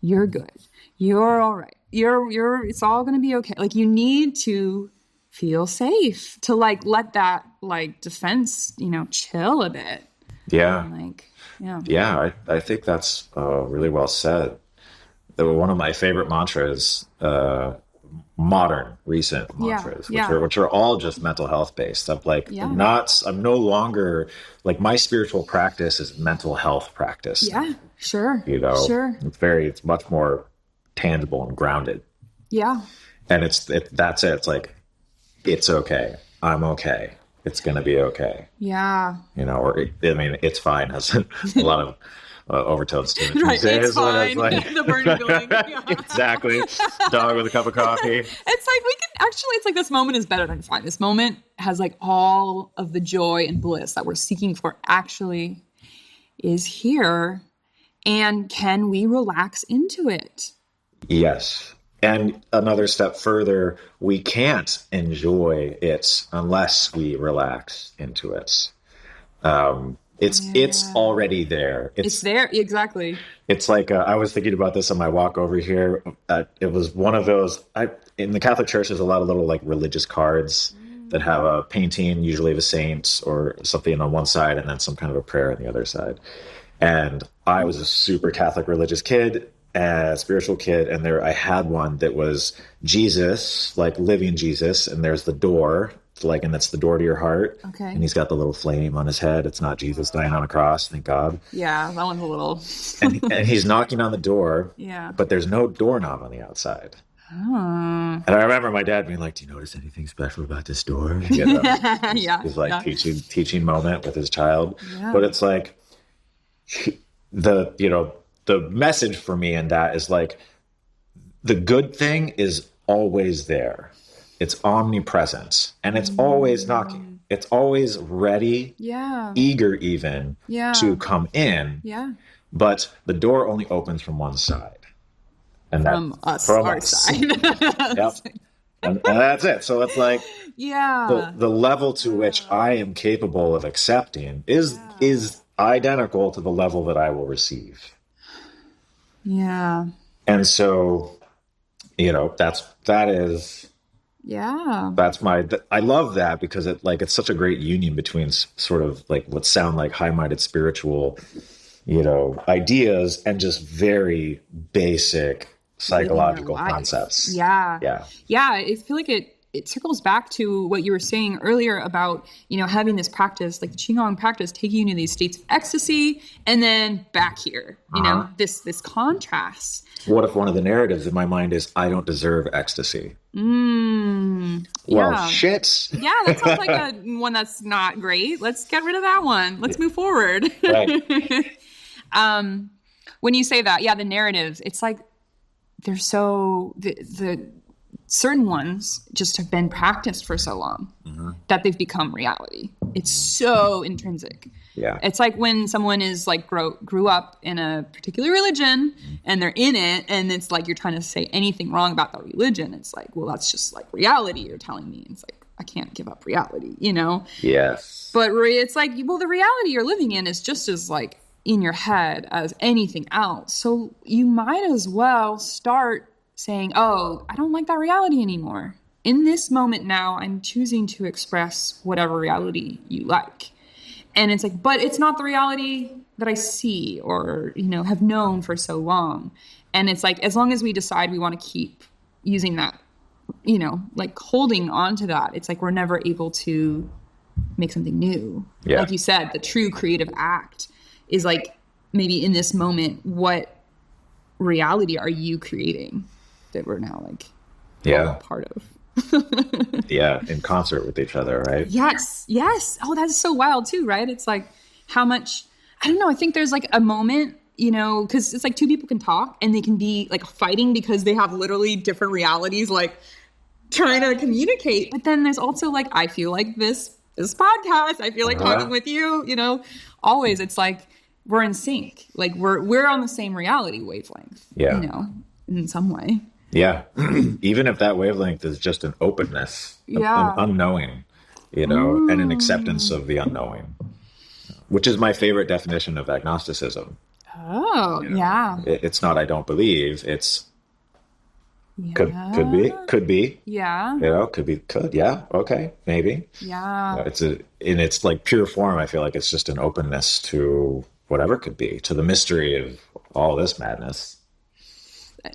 You're good. You're all right. It's all going to be okay. Like you need to feel safe to like let that like defense, chill a bit. Yeah. And, like, yeah. Yeah. I think that's really well said. One of my favorite mantras, modern recent mantras, which are all just mental health based. I'm like, I'm no longer like, my spiritual practice is mental health practice. Yeah, sure. Sure. It's much more tangible and grounded. Yeah. And that's it. It's like, it's okay. I'm okay. It's going to be okay. Yeah. It's fine has a lot of overtones to it. Right, it's fine. Like, the burning feeling. Yeah. Exactly. Dog with a cup of coffee. It's like it's like this moment is better than fine. This moment has like all of the joy and bliss that we're seeking for actually is here. And can we relax into it? Yes. And another step further, we can't enjoy it unless we relax into it. It's already there. It's there. Exactly. It's like, I was thinking about this on my walk over here. It was one of those, in the Catholic Church, there's a lot of little like religious cards that have a painting, usually of a saint or something on one side, and then some kind of a prayer on the other side. And I was a super Catholic religious kid, a spiritual kid, and I had one that was Jesus, like living Jesus, and there's the door, like, and that's the door to your heart. Okay. And he's got the little flame on his head. It's not Jesus dying on a cross, thank God. Yeah, that one's a little. and he's knocking on the door. Yeah. But there's no doorknob on the outside. Oh. And I remember my dad being like, "Do you notice anything special about this door?" Yeah. He's like teaching moment with his child. Yeah. But it's like the message for me in that is like, the good thing is always there. It's omnipresent, and it's always knocking. It's always ready, eager even to come in. Yeah. But the door only opens from one side. And from our side. Yep. And that's it. So it's like, the level to which I am capable of accepting is identical to the level that I will receive. Yeah. And so, I love that, because it's such a great union between sort of like what sound like high-minded spiritual, ideas and just very basic psychological concepts. Yeah. I feel like it circles back to what you were saying earlier about, having this practice, like the Qigong practice, taking you to these states of ecstasy and then back here, this contrast. What if one of the narratives in my mind is, I don't deserve ecstasy? Well, shit. Yeah, that sounds like one that's not great. Let's get rid of that one. Let's move forward. Right. When you say that, the narratives, it's like they're so the certain ones just have been practiced for so long that they've become reality. It's so intrinsic. Yeah. It's like when someone is like grew up in a particular religion and they're in it, and it's like you're trying to say anything wrong about that religion. It's like, well, that's just like reality you're telling me. It's like, I can't give up reality, Yes. But it's like, well, the reality you're living in is just as like in your head as anything else. So you might as well start saying, oh, I don't like that reality anymore. In this moment now, I'm choosing to express whatever reality you like. And it's like, but it's not the reality that I see or, have known for so long. And it's like, as long as we decide we want to keep using that, like holding on to that, it's like we're never able to make something new. Yeah. Like you said, the true creative act is like, maybe in this moment, what reality are you creating that we're now like all a part of? Yeah, in concert with each other, right? Yes. Oh, that's so wild too, right? It's like how much, I don't know, I think there's like a moment, because it's like two people can talk and they can be like fighting because they have literally different realities, like trying to communicate. But then there's also like, I feel like this podcast, I feel like talking with you, always it's like we're in sync. Like we're on the same reality wavelength, in some way. Yeah. Even if that wavelength is just an openness, an unknowing, and an acceptance of the unknowing, which is my favorite definition of agnosticism. Oh, yeah. It's not, I don't believe. It's, Yeah. Could be. Yeah. You know, yeah, okay, maybe. Yeah. In its like pure form, I feel like it's just an openness to whatever could be, to the mystery of all this madness.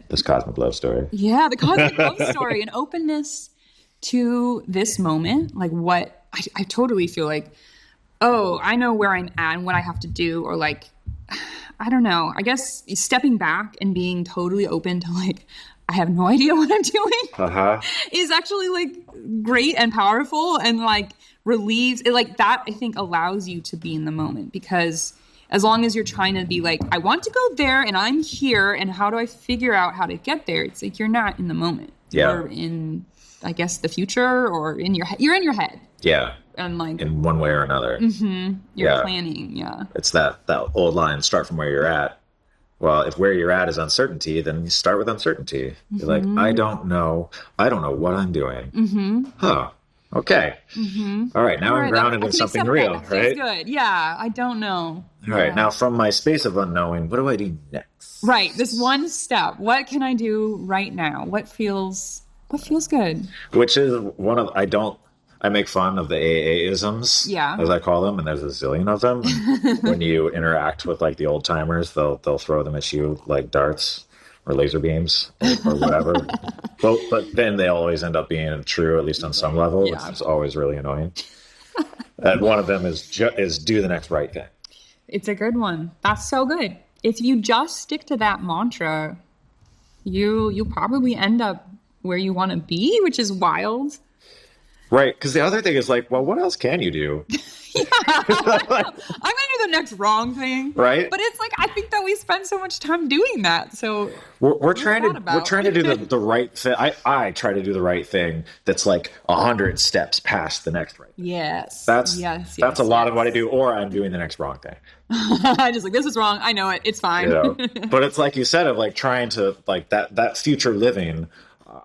This cosmic love story. Yeah, the cosmic love story, an openness to this moment. Like what I totally feel like, oh, I know where I'm at and what I have to do, or like, I don't know. I guess stepping back and being totally open to like, I have no idea what I'm doing is actually like great and powerful, and like relieves it. Like that, I think, allows you to be in the moment, because as long as you're trying to be like, I want to go there and I'm here and how do I figure out how to get there? It's like, you're not in the moment. Yeah. You're in, I guess, the future, or in your head. You're in your head. Yeah. And like in one way or another. You're planning. Yeah. It's that old line, start from where you're at. Well, if where you're at is uncertainty, then you start with uncertainty. You're like, I don't know what I'm doing. Huh. Okay. All right. Now I'm grounded in something real, right? Feels good. Yeah. I don't know. All right. Now from my space of unknowing, what do I do next? Right. This one step. What can I do right now? What feels good? Which is I make fun of the AA-isms, as I call them, and there's a zillion of them. When you interact with like the old timers, they'll throw them at you like darts or laser beams or whatever. but then they always end up being true, at least on some level, which is always really annoying. And one of them is do the next right thing. It's a good one. That's so good. If you just stick to that mantra, you'll probably end up where you want to be, which is wild. Right, because the other thing is like, well, what else can you do? I'm going to do the next wrong thing. Right. But it's like, I think that we spend so much time doing that. So we're trying to do the right thing. I try to do the right thing that's like 100 steps past the next right thing. Yes. That's a lot of what I do, or I'm doing the next wrong thing. I just like, this is wrong. I know it. It's fine. You know? But it's like you said, of like trying to like that future living.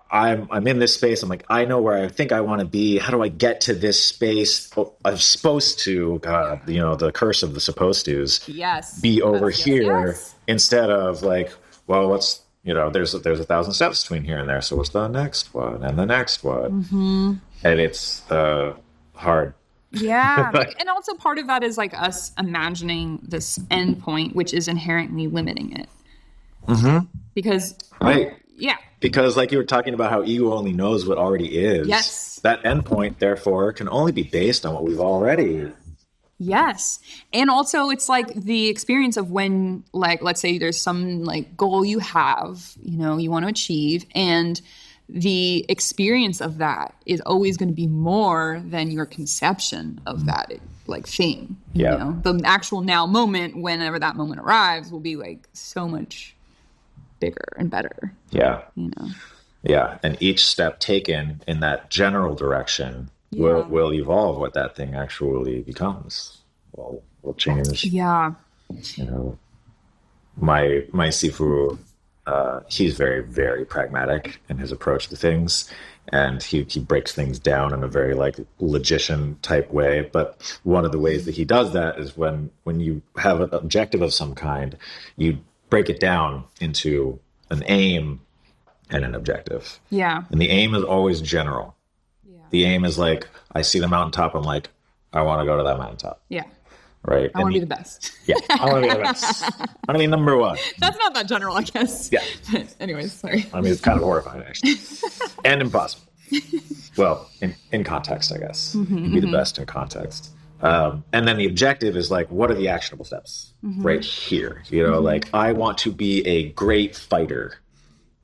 I'm in this space. I'm like, I know where I think I want to be. How do I get to this space? I'm supposed to, the curse of the supposed to's. Yes. Be over here instead of like, well, there's 1,000 steps between here and there. So what's the next one and the next one? And it's hard. Yeah. And also part of that is like us imagining this end point, which is inherently limiting it. Because yeah. Because like you were talking about how ego only knows what already is. Yes. That endpoint, therefore, can only be based on what we've already. Yes. And also it's like the experience of when, like, let's say there's some like goal you have, you want to achieve, and the experience of that is always going to be more than your conception of that like thing. Yeah. The actual now moment, whenever that moment arrives, will be like so much bigger and better. Yeah. Yeah. And each step taken in that general direction will evolve what that thing actually becomes. Will change. Yeah. My Sifu, he's very, very pragmatic in his approach to things. And he breaks things down in a very like logician type way. But one of the ways that he does that is when you have an objective of some kind, you break it down into an aim and an objective. Yeah. And the aim is always general. Yeah. The aim is like, I see the mountaintop. I'm like, I want to go to that mountaintop. Yeah. Right. I want to be the best. Yeah. I want to be the best. I want to be number one. That's not that general, I guess. Yeah. But anyways, sorry. I mean, it's kind of horrifying, actually. And impossible. Well, in context, I guess. Be the best in context. And then the objective is like, what are the actionable steps right here? Like I want to be a great fighter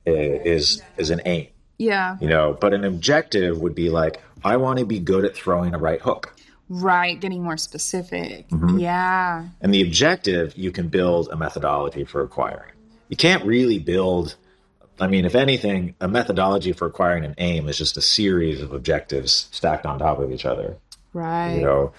is an aim. Yeah. But an objective would be like, I want to be good at throwing a right hook. Right. Getting more specific. Yeah. And the objective, you can build a methodology for acquiring. You can't really build, if anything, a methodology for acquiring an aim is just a series of objectives stacked on top of each other. Right.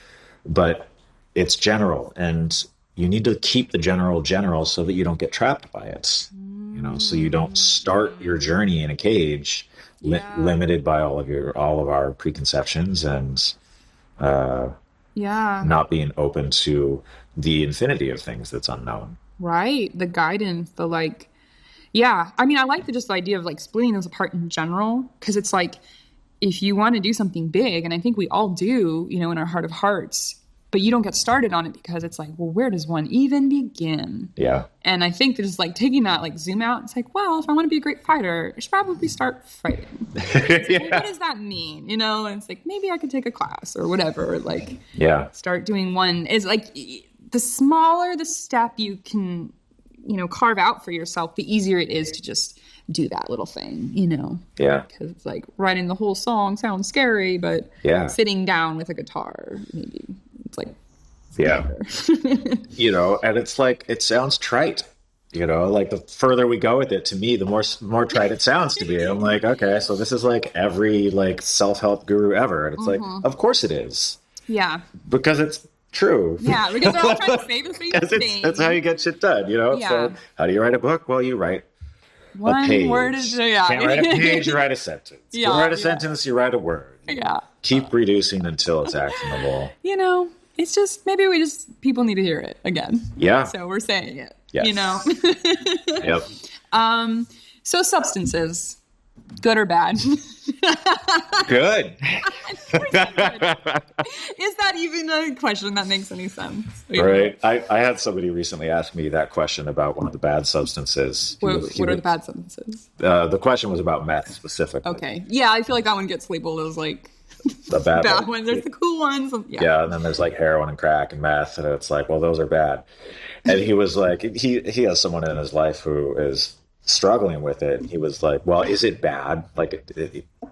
But it's general, and you need to keep the general so that you don't get trapped by it. So you don't start your journey in a cage, limited by all of our preconceptions and not being open to the infinity of things that's unknown. Right. The guidance, Yeah. I mean, I like the idea of like splitting those apart in general, because it's like, if you want to do something big, and I think we all do, you know, in our heart of hearts, but you don't get started on it because it's like, well, where does one even begin? Yeah. And I think just like taking that like zoom out, it's like, well, if I want to be a great fighter, I should probably start fighting. Like, well, what does that mean? You know, and it's like, maybe I could take a class or whatever. Like, start doing one. Is like, the smaller the step you can, you know, carve out for yourself, the easier it is to just do that little thing, you know? Yeah. Because it's like writing the whole song sounds scary, but sitting down with a guitar, maybe it's like, you know, and it's like, it sounds trite, you know, like the further we go with it, to me, the more trite it sounds to me. I'm like, okay, so this is like every like self-help guru ever. And it's like, of course it is. Yeah. Because it's true. Yeah, because they're all trying to say the same thing. That's how you get shit done, you know? Yeah. So how do you write a book? Well, you write one a page. Word is, Can't write a page, you write a sentence. You write a sentence, you write a word. Yeah. Keep reducing until it's actionable. You know, it's just, maybe people need to hear it again. Yeah. So we're saying it, yes. you know? Yep. So substances, good or bad? Good. Is that even a question that makes any sense? Right. I had somebody recently ask me that question about one of the bad substances. What are the bad substances? The question was about meth specifically. Okay. Yeah, I feel like that one gets labeled as like the bad ones. There's the cool ones. Yeah, and then there's like heroin and crack and meth, and it's like, well, those are bad. And he was like, he has someone in his life who is struggling with it. He was like, well, is it bad? Like,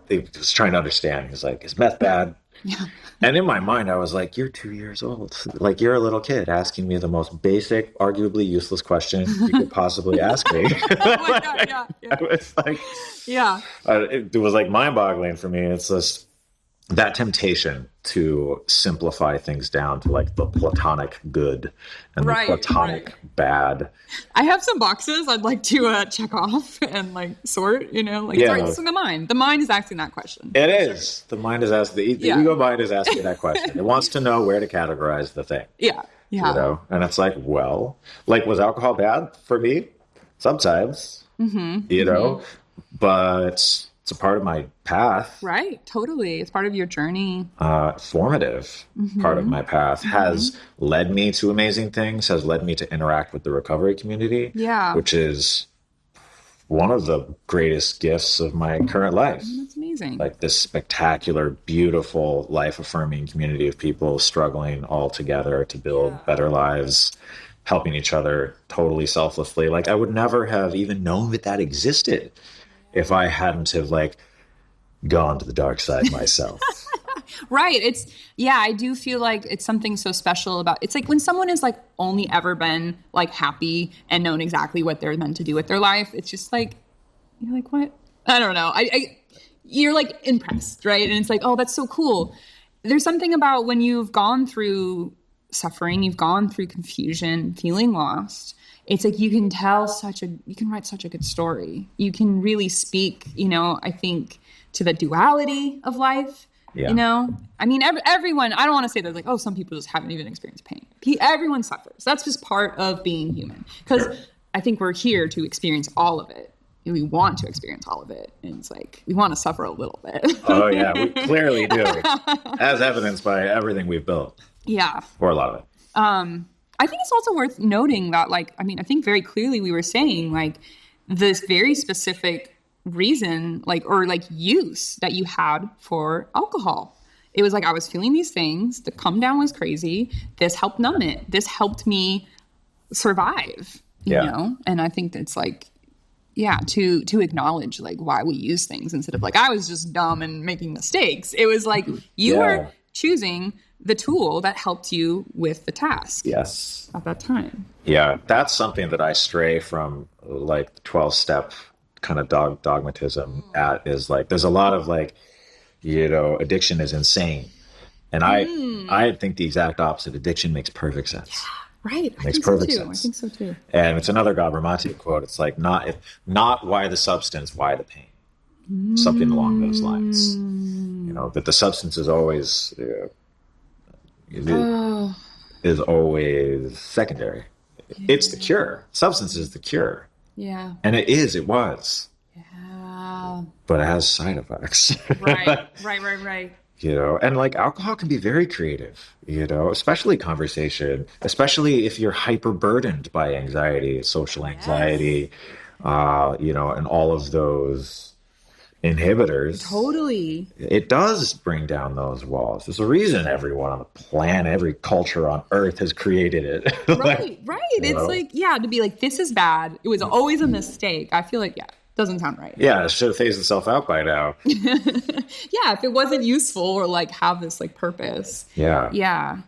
he was trying to understand. He was like, is meth bad? Yeah. And in my mind, I was like, you're 2 years old. Like, you're a little kid asking me the most basic, arguably useless question you could possibly ask me. Oh my God, yeah. It was like, it was like mind-boggling for me. It's just that temptation to simplify things down to like the platonic good and the platonic bad. I have some boxes I'd like to check off and like sort, you know, like it's in the mind. The mind is asking that question. It is. Sure. The mind is asking, the ego mind is asking that question. It wants to know where to categorize the thing. Yeah. Yeah. You know, and it's like, well, like, was alcohol bad for me? Sometimes, you know, but it's a part of my path. Right. Totally. It's part of your journey. Formative part of my path has led me to amazing things, has led me to interact with the recovery community. Yeah. Which is one of the greatest gifts of my current life. That's amazing. Like this spectacular, beautiful, life-affirming community of people struggling all together to build better lives, helping each other totally selflessly. Like, I would never have even known that existed if I hadn't have like gone to the dark side myself. Right. I do feel like it's something so special about, it's like when someone has like only ever been like happy and known exactly what they're meant to do with their life, it's just like, you're like, what? I don't know. You're like impressed, right? And it's like, oh, that's so cool. There's something about when you've gone through suffering, you've gone through confusion, feeling lost. It's like you can write such a good story. You can really speak, you know, I think to the duality of life, you know? I mean, everyone, I don't want to say that like, oh, some people just haven't even experienced pain. Everyone suffers. That's just part of being human. Because I think we're here to experience all of it. And we want to experience all of it. And it's like, we want to suffer a little bit. Oh, yeah, we clearly do. As evidenced by everything we've built. Yeah. Or a lot of it. I think it's also worth noting that, like, I mean, I think very clearly we were saying, like, this very specific reason, like, or like use that you had for alcohol. It was like, I was feeling these things. The come down was crazy. This helped numb it. This helped me survive, you know? And I think that's like, to acknowledge like why we use things instead of like, I was just dumb and making mistakes. It was like, you were choosing the tool that helped you with the task. Yes. At that time. Yeah. That's something that I stray from, like the 12-step kind of dogmatism at, is like, there's a lot of like, you know, addiction is insane. And I think the exact opposite. Addiction makes perfect sense. Yeah, right. It makes perfect sense. I think so too. And it's another Gabramati quote. It's like, not why the substance, why the pain. Something along those lines. You know, but the substance is always... is always secondary. It's the cure. Substance is the cure. Yeah. And it was. Yeah. But it has side effects. Right. You know, and like alcohol can be very creative, you know, especially conversation, especially if you're hyper burdened by anxiety, social anxiety, you know, and all of those inhibitors. Totally. It does bring down those walls. There's a reason everyone on the planet, every culture on earth has created it. Right. It's know? like, to be like, this is bad. It was always a mistake. I feel like, doesn't sound right. Yeah, it should have phased itself out by now. If it wasn't useful or like have this like purpose. Yeah.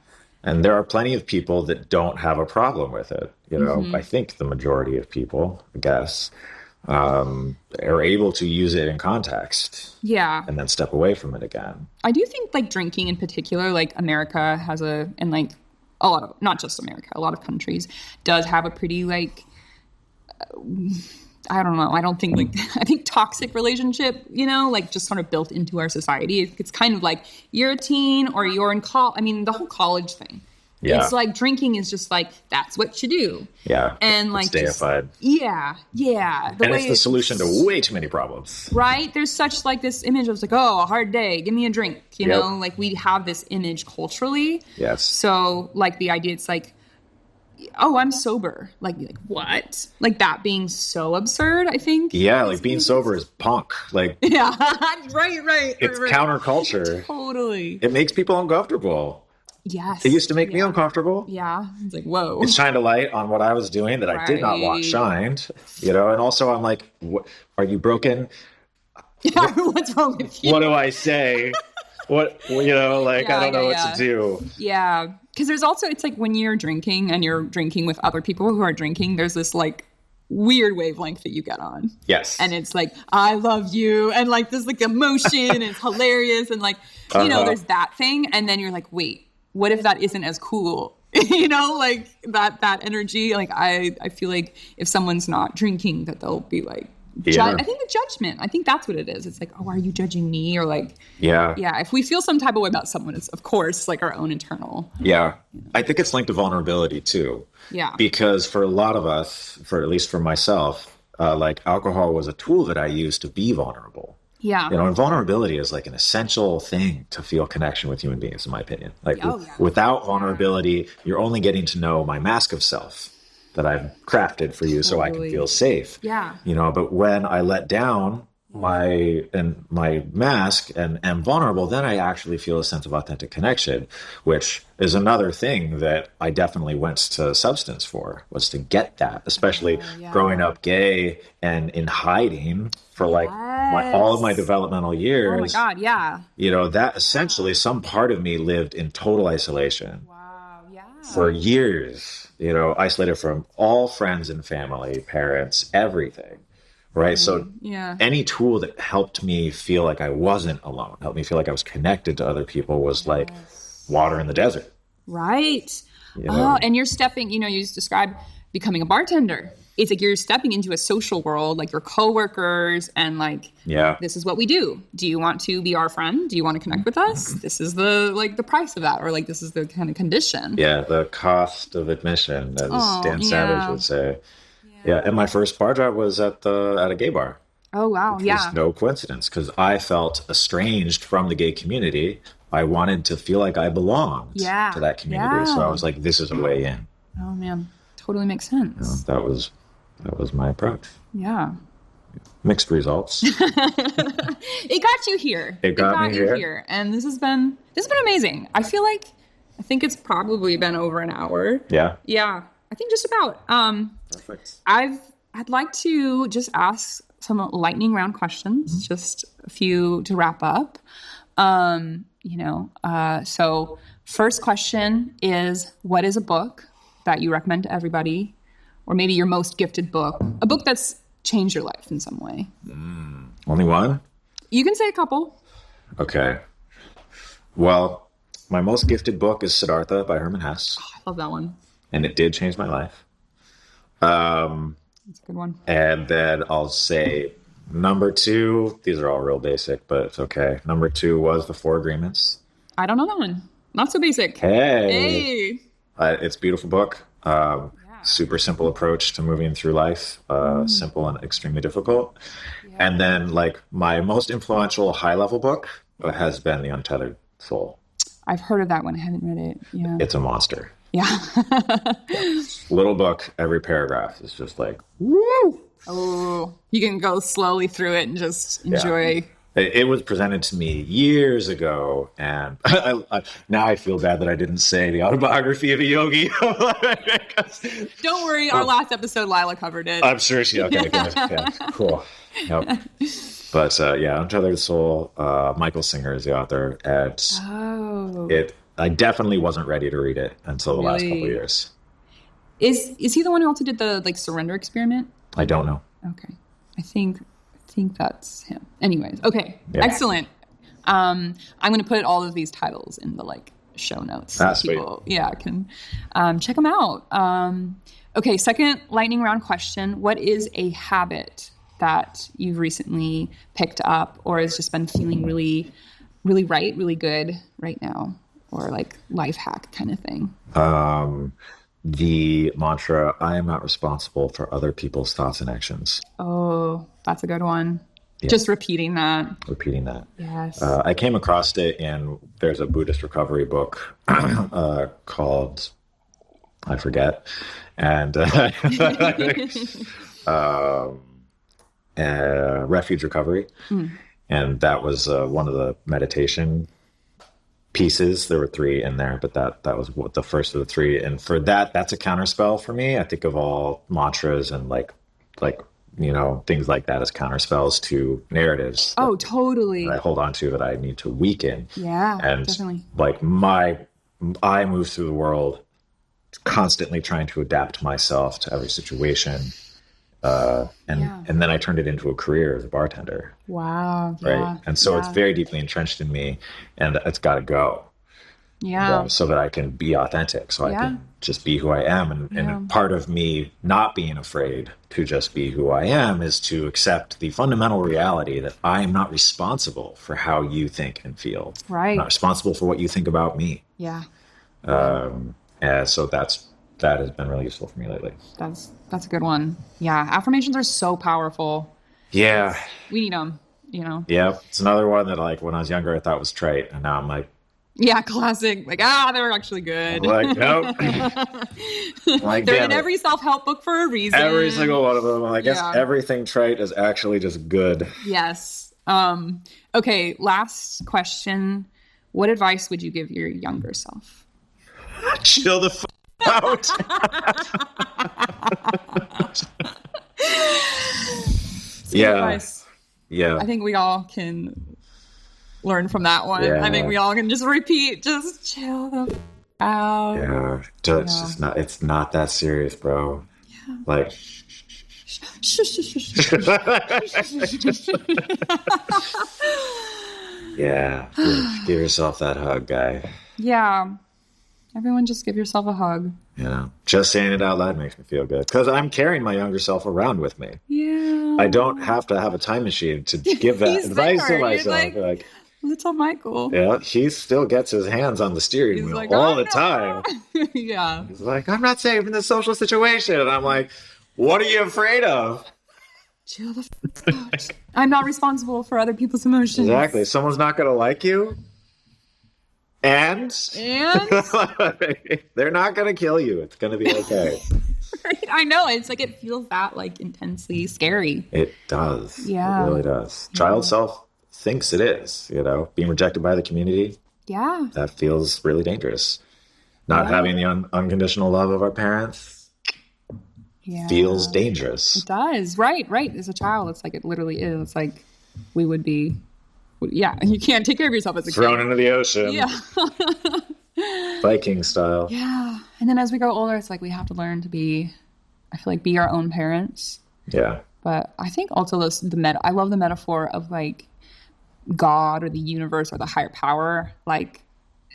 And there are plenty of people that don't have a problem with it. You know, I think the majority of people, I guess, are able to use it in context. Yeah. And then step away from it again. I do think like drinking in particular, like America has and like a lot of, not just America, a lot of countries does have a pretty like, I don't know. I don't think I think toxic relationship, you know, like just sort of built into our society. It's kind of like you're a teen or you're in college. I mean, the whole college thing. Yeah. It's like drinking is just like, that's what you do. Yeah. And like, it's deified. Yeah. And it's the solution to way too many problems. Right. There's such like this image of like, oh, a hard day, give me a drink. You know, like we have this image culturally. Yes. So like the idea, it's like, oh, I'm sober. Like what? Like that being so absurd, I think. Yeah, like being sober is punk. Like yeah, right. It's counterculture. Totally. It makes people uncomfortable. Yes. It used to make me uncomfortable. Yeah. It's like, whoa. It shined a light on what I was doing that I did not want shined. You know, and also I'm like, what, are you broken? What's wrong with you? What do I say? What, you know, like, I don't know what to do. Yeah. Because there's also, it's like when you're drinking and you're drinking with other people who are drinking, there's this like weird wavelength that you get on. Yes. And it's like, I love you. And like, there's like emotion and it's hilarious. And like, you know, there's that thing. And then you're like, wait, what if that isn't as cool? You know, like that energy. Like, I feel like if someone's not drinking, that they'll be like, I think the judgment. I think that's what it is. It's like, oh, are you judging me? Or like, yeah. If we feel some type of way about someone, it's of course like our own internal. Yeah, I think it's linked to vulnerability too. Yeah, because for a lot of us, for at least for myself, like alcohol was a tool that I used to be vulnerable. Yeah, you know, and vulnerability is like an essential thing to feel connection with human beings, in my opinion. Like without vulnerability, you're only getting to know my mask of self that I've crafted for you so I can feel safe. Yeah. You know, but when I let down my mask and am vulnerable, then I actually feel a sense of authentic connection, which is another thing that I definitely went to substance for, was to get that, especially growing up gay and in hiding for like all of my developmental years. Oh my God, yeah. You know, that essentially some part of me lived in total isolation. Wow, yeah. For years. You know, isolated from all friends and family, parents, everything, right? So any tool that helped me feel like I wasn't alone, helped me feel like I was connected to other people was like water in the desert. Right. You know? Oh, and you're stepping, you know, you just described becoming a bartender. It's like you're stepping into a social world, like your coworkers and like, this is what we do. Do you want to be our friend? Do you want to connect with us? This is the price of that, or like, this is the kind of condition. Yeah. The cost of admission, as Dan Savage would say. Yeah. And my first bar job was at a gay bar. Oh, wow. Which was no coincidence, because I felt estranged from the gay community. I wanted to feel like I belonged to that community. So I was like, this is a way in. Oh man. Totally makes sense. You know, that was my approach. Yeah. Mixed results. It got you here. It got me here. And this has been amazing. I think it's probably been over an hour. Yeah. Yeah. I think just about. Perfect. I'd like to just ask some lightning round questions, just a few to wrap up. So first question is, what is a book that you recommend to everybody, or maybe your most gifted book, a book that's changed your life in some way? Only one? You can say a couple. Okay. Well, my most gifted book is Siddhartha by Herman Hesse. Oh, I love that one. And it did change my life. That's a good one. And then I'll say number 2, these are all real basic, but it's okay. Number 2 was The Four Agreements. I don't know that one. Not so basic. Hey. It's a beautiful book. super simple approach to moving through life, simple and extremely difficult. Yeah. And then like my most influential high level book has been The Untethered Soul. I've heard of that one. I haven't read it. Yeah. It's a monster. Yeah. Little book, every paragraph is just like, woo! Oh, you can go slowly through it and just enjoy. Yeah. It was presented to me years ago, and now I feel bad that I didn't say The Autobiography of a Yogi. Don't worry, our last episode, Lila covered it. I'm sure she, okay, good. Yeah, cool. Yep. But Untethered Soul, Michael Singer is the author, and I definitely wasn't ready to read it until the last couple of years. Is he the one who also did the like surrender experiment? I don't know. Okay. I think that's him. Anyways, okay. Yeah. Excellent. I'm going to put all of these titles in the like show notes so people can check them out. Okay, second lightning round question. What is a habit that you've recently picked up or has just been feeling really, really right, really good right now? Or like life hack kind of thing? The mantra, I am not responsible for other people's thoughts and actions. Oh, that's a good one. Yeah. Just repeating that. Yes. I came across it there's a Buddhist recovery book called, I forget, and Refuge Recovery. And that was one of the meditation pieces. There were 3 in there, but that was the first of the 3. And for that's a counterspell for me. I think of all mantras and like things like that as counterspells to narratives. Oh, totally. That I hold on to that I need to weaken. Yeah, and definitely. Like I move through the world constantly trying to adapt myself to every situation. And then I turned it into a career as a bartender. Wow. Right. Yeah, and so it's very deeply entrenched in me, and it's got to go. Yeah. So that I can be authentic, so I can just be who I am. And part of me not being afraid to just be who I am is to accept the fundamental reality that I am not responsible for how you think and feel. Right. I'm not responsible for what you think about me. Yeah. And so that has been really useful for me lately. That's a good one. Yeah. Affirmations are so powerful. Yeah. We need them, Yeah. It's another one that like when I was younger, I thought was trite. And now I'm like, yeah, classic. Like, they were actually good. Like, nope. Like, they're in every self-help book for a reason. Every single one of them. I guess everything trite is actually just good. Yes. Okay, last question. What advice would you give your younger self? Chill the out. Advice. Yeah. I think we all can learn from that one. Yeah. I think we all can just repeat, just chill the out. Yeah. It's not that serious, bro. Yeah. Like yeah. Give yourself that hug, guy. Yeah. Everyone just give yourself a hug. Just saying it out loud makes me feel good. Because I'm carrying my younger self around with me. Yeah. I don't have to have a time machine to give that advice to myself. Like, little Michael. Yeah, he still gets his hands on the steering wheel all the time. Yeah. He's like, I'm not safe in this social situation. And I'm like, what are you afraid of? Chill the out. I'm not responsible for other people's emotions. Exactly. Someone's not going to like you. And they're not going to kill you. It's going to be okay. Right? I know. It's like it feels that like intensely scary. It does. Yeah. It really does. Child self thinks it is, being rejected by the community. Yeah. That feels really dangerous. Not having the unconditional love of our parents feels dangerous. It does. Right. As a child, it's like it literally is. It's like we would be. Yeah, you can't take care of yourself as a kid. Thrown into the ocean. Yeah. Viking style. Yeah. And then as we grow older, it's like we have to learn to be our own parents. Yeah. But I think also I love the metaphor of like God or the universe or the higher power, like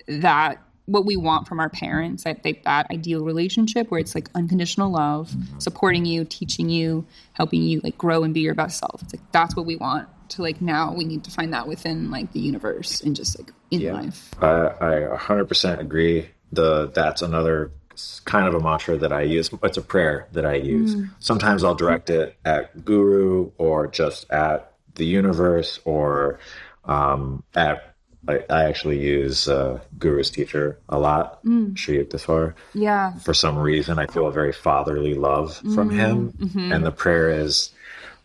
that what we want from our parents, that ideal relationship where it's like unconditional love, supporting you, teaching you, helping you like grow and be your best self. It's like that's what we want. To like now we need to find that within like the universe and just like in life. I 100% agree. That's another it's kind of a mantra that I use. It's a prayer that I use. Sometimes I'll direct it at Guru or just at the universe or at, I actually use Guru's teacher a lot, Sri Yukteswar. Yeah. For some reason, I feel a very fatherly love from him. And the prayer is,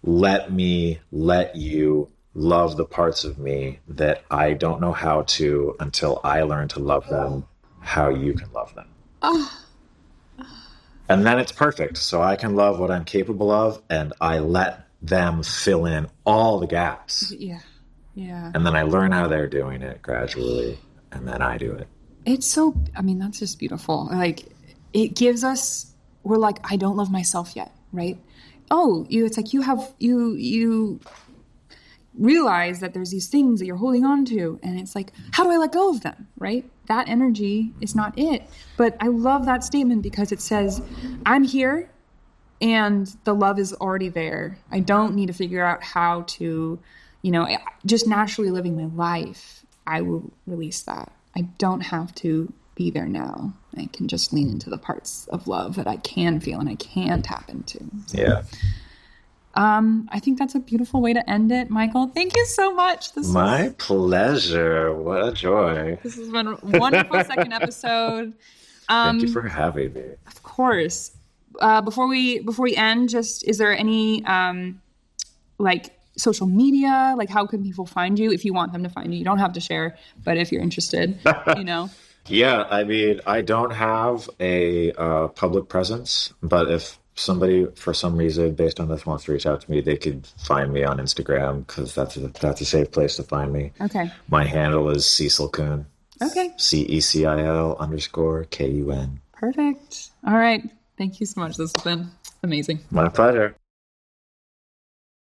let me let you love the parts of me that I don't know how to until I learn to love them how you can love them. And then it's perfect. So I can love what I'm capable of, and I let them fill in all the gaps. Yeah. Yeah. And then I learn how they're doing it gradually, and then I do it. It's so, I mean, that's just beautiful. Like, it gives us, we're like, I don't love myself yet, right? Oh, it's like you realize that there's these things that you're holding on to, and it's like, how do I let go of them, right? That energy is not it. But I love that statement because it says, I'm here and the love is already there. I don't need to figure out how to, just naturally living my life, I will release that. I don't have to be there now. I can just lean into the parts of love that I can feel and I can tap into. So, yeah. I think that's a beautiful way to end it, Michael. Thank you so much. My pleasure. What a joy. This has been a wonderful second episode. Thank you for having me. Of course. Before we end, just is there any social media? Like, how can people find you if you want them to find you? You don't have to share, but if you're interested, Yeah, I mean, I don't have a public presence, but if somebody, for some reason, based on this, wants to reach out to me, they could find me on Instagram because that's a safe place to find me. Okay. My handle is Cecil Kuhn. Okay. CECIL_KUN. Perfect. All right. Thank you so much. This has been amazing. My pleasure.